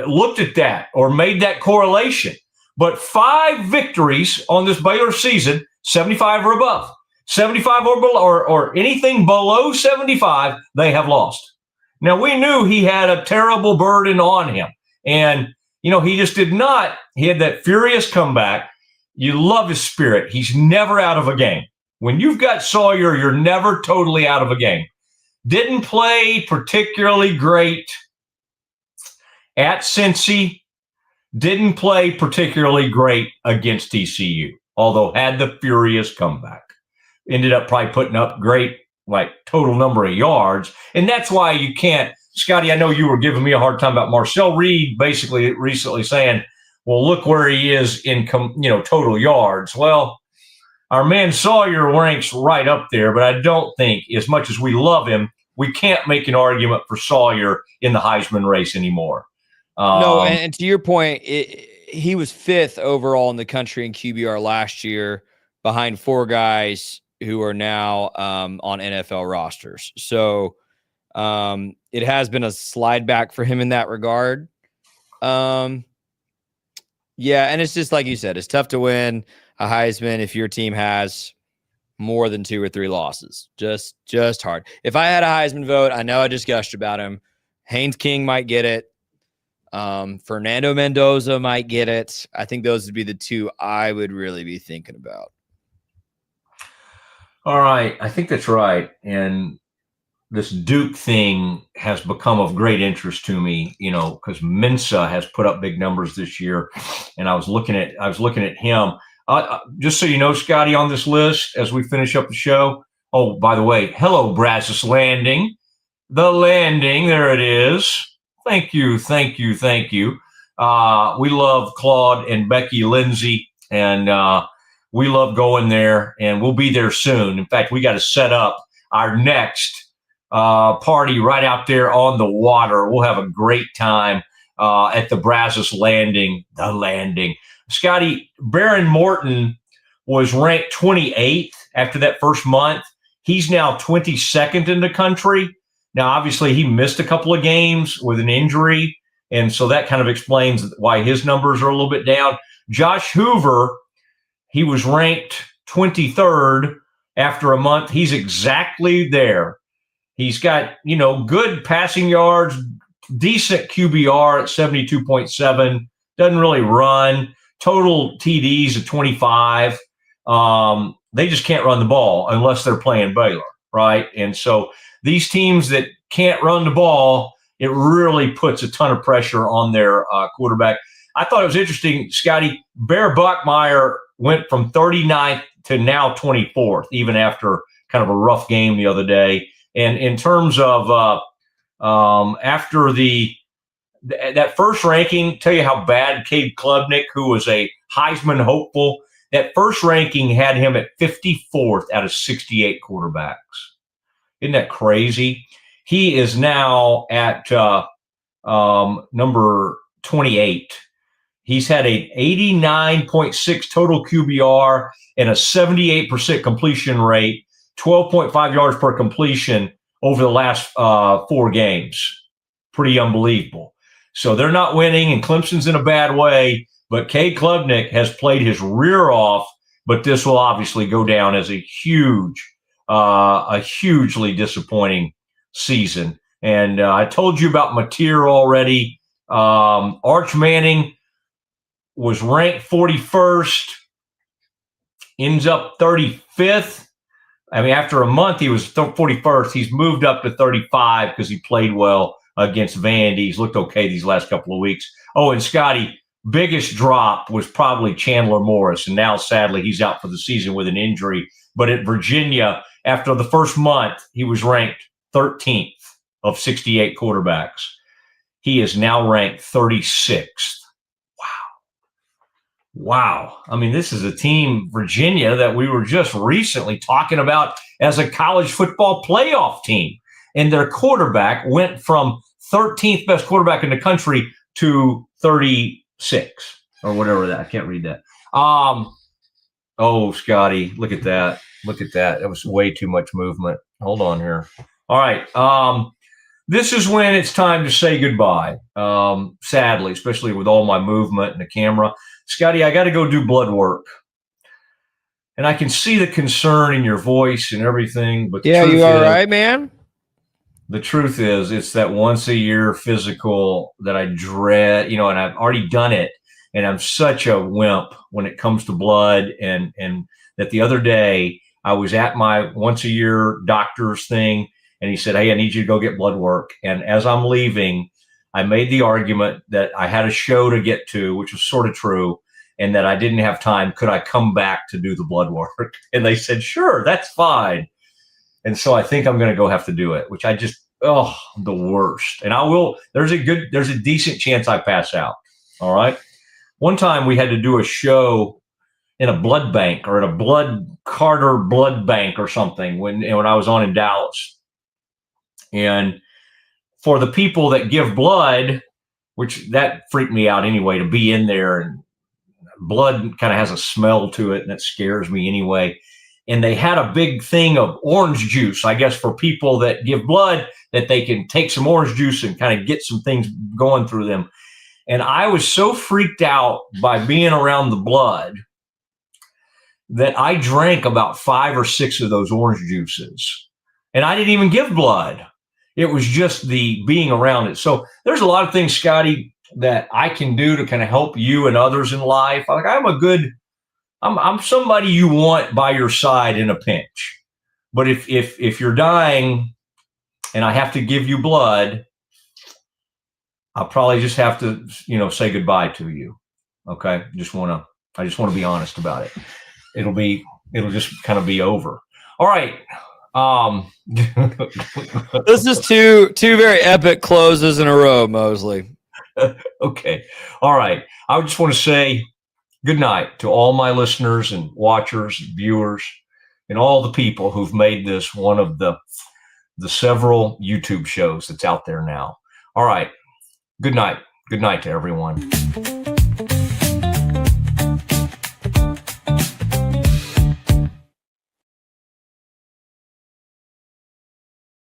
Speaker 1: looked at that or made that correlation. But 5 victories on this Baylor season, 75 or above. 75 or below, or anything below 75, they have lost. Now, we knew he had a terrible burden on him. And, you know, he just did not. He had that furious comeback. You love his spirit. He's never out of a game. When you've got Sawyer, you're never totally out of a game. Didn't play particularly great at Cincy. Didn't play particularly great against TCU, although had the furious comeback. Ended up probably putting up great, like, total number of yards. And that's why you can't, Scotty, I know you were giving me a hard time about Marcel Reed basically recently saying, well, look where he is in, total yards. Well, our man Sawyer ranks right up there, but I don't think, as much as we love him, we can't make an argument for Sawyer in the Heisman race anymore.
Speaker 2: No, and to your point, he was 5th overall in the country in QBR last year, behind 4 guys who are now on NFL rosters. So it has been a slide back for him in that regard. Yeah, and it's just like you said, it's tough to win a Heisman if your team has more than 2 or 3 losses. Just hard. If I had a Heisman vote, I know I just gushed about him. Haynes King might get it. Fernando Mendoza might get it. I think those would be the 2 I would really be thinking about.
Speaker 1: All right. I think that's right. And this Duke thing has become of great interest to me, because Mensa has put up big numbers this year. And I was looking at him. Just so you know, Scotty, on this list as we finish up the show. Oh, by the way, hello, Brazos Landing. The Landing, there it is. Thank you. We love Claude and Becky Lindsay, and we love going there, and we'll be there soon. In fact, we got to set up our next party right out there on the water. We'll have a great time at the Brazos Landing, the Landing. Scotty, Baron Morton was ranked 28th after that first month. He's now 22nd in the country. Now, obviously, he missed a couple of games with an injury, and so that kind of explains why his numbers are a little bit down. Josh Hoover, he was ranked 23rd after a month. He's exactly there. He's got, good passing yards, decent QBR at 72.7, doesn't really run. Total TDs at 25. They just can't run the ball unless they're playing Baylor, right? And so these teams that can't run the ball, it really puts a ton of pressure on their quarterback. I thought it was interesting, Scotty, Bear Buckmeyer went from 39th to now 24th, even after kind of a rough game the other day. And in terms of after that first ranking, tell you how bad Cade Klubnik, who was a Heisman hopeful, that first ranking had him at 54th out of 68 quarterbacks. Isn't that crazy? He is now at number 28. He's had an 89.6 total QBR and a 78% completion rate, 12.5 yards per completion over the last 4 games. Pretty unbelievable. So they're not winning, and Clemson's in a bad way, but Cade Klubnik has played his rear off, but this will obviously go down as a hugely disappointing season. And I told you about Mateer already. Arch Manning was ranked 41st, ends up 35th. I mean, after a month, he was 41st. He's moved up to 35 because he played well against Vandy. He's looked okay these last couple of weeks. Oh, and Scotty, biggest drop was probably Chandler Morris. And now, sadly, he's out for the season with an injury. But at Virginia, after the first month, he was ranked 13th of 68 quarterbacks. He is now ranked 36th. Wow. I mean, this is a team, Virginia, that we were just recently talking about as a college football playoff team. And their quarterback went from 13th best quarterback in the country to 36 or whatever that. I can't read that. Oh, Scotty, look at that. Look at that. That was way too much movement. Hold on here. All right. This is when it's time to say goodbye, sadly, especially with all my movement and the camera. Scotty, I got to go do blood work. And I can see the concern in your voice and everything. But
Speaker 2: yeah, you all right, man?
Speaker 1: The truth is, it's that once a year physical that I dread, and I've already done it. And I'm such a wimp when it comes to blood. And that the other day I was at my once a year doctor's thing. And he said, hey, I need you to go get blood work. And as I'm leaving, I made the argument that I had a show to get to, which was sort of true, and that I didn't have time. Could I come back to do the blood work? And they said, sure, that's fine. And so I think I'm going to go have to do it, which I just, the worst. And I will, there's a decent chance I pass out. All right. One time we had to do a show in a blood bank or at a Carter blood bank or something when I was on in Dallas. And for the people that give blood, which that freaked me out anyway, to be in there, and blood kind of has a smell to it, and that scares me anyway. And they had a big thing of orange juice, I guess, for people that give blood, that they can take some orange juice and kind of get some things going through them. And I was so freaked out by being around the blood that I drank about 5 or 6 of those orange juices. And I didn't even give blood. It was just the being around it. So there's a lot of things, Scotty, that I can do to kind of help you and others in life. Like I'm somebody you want by your side in a pinch. But if you're dying and I have to give you blood, I'll probably just have to, say goodbye to you. Okay. Just want to I just want to be honest about it. It'll just kind of be over. All right.
Speaker 2: This is two very epic closes in a row, Mosley.
Speaker 1: Okay. All right. I just want to say good night to all my listeners and watchers and viewers and all the people who've made this one of the several YouTube shows that's out there now. All right. Good night. Good night to everyone.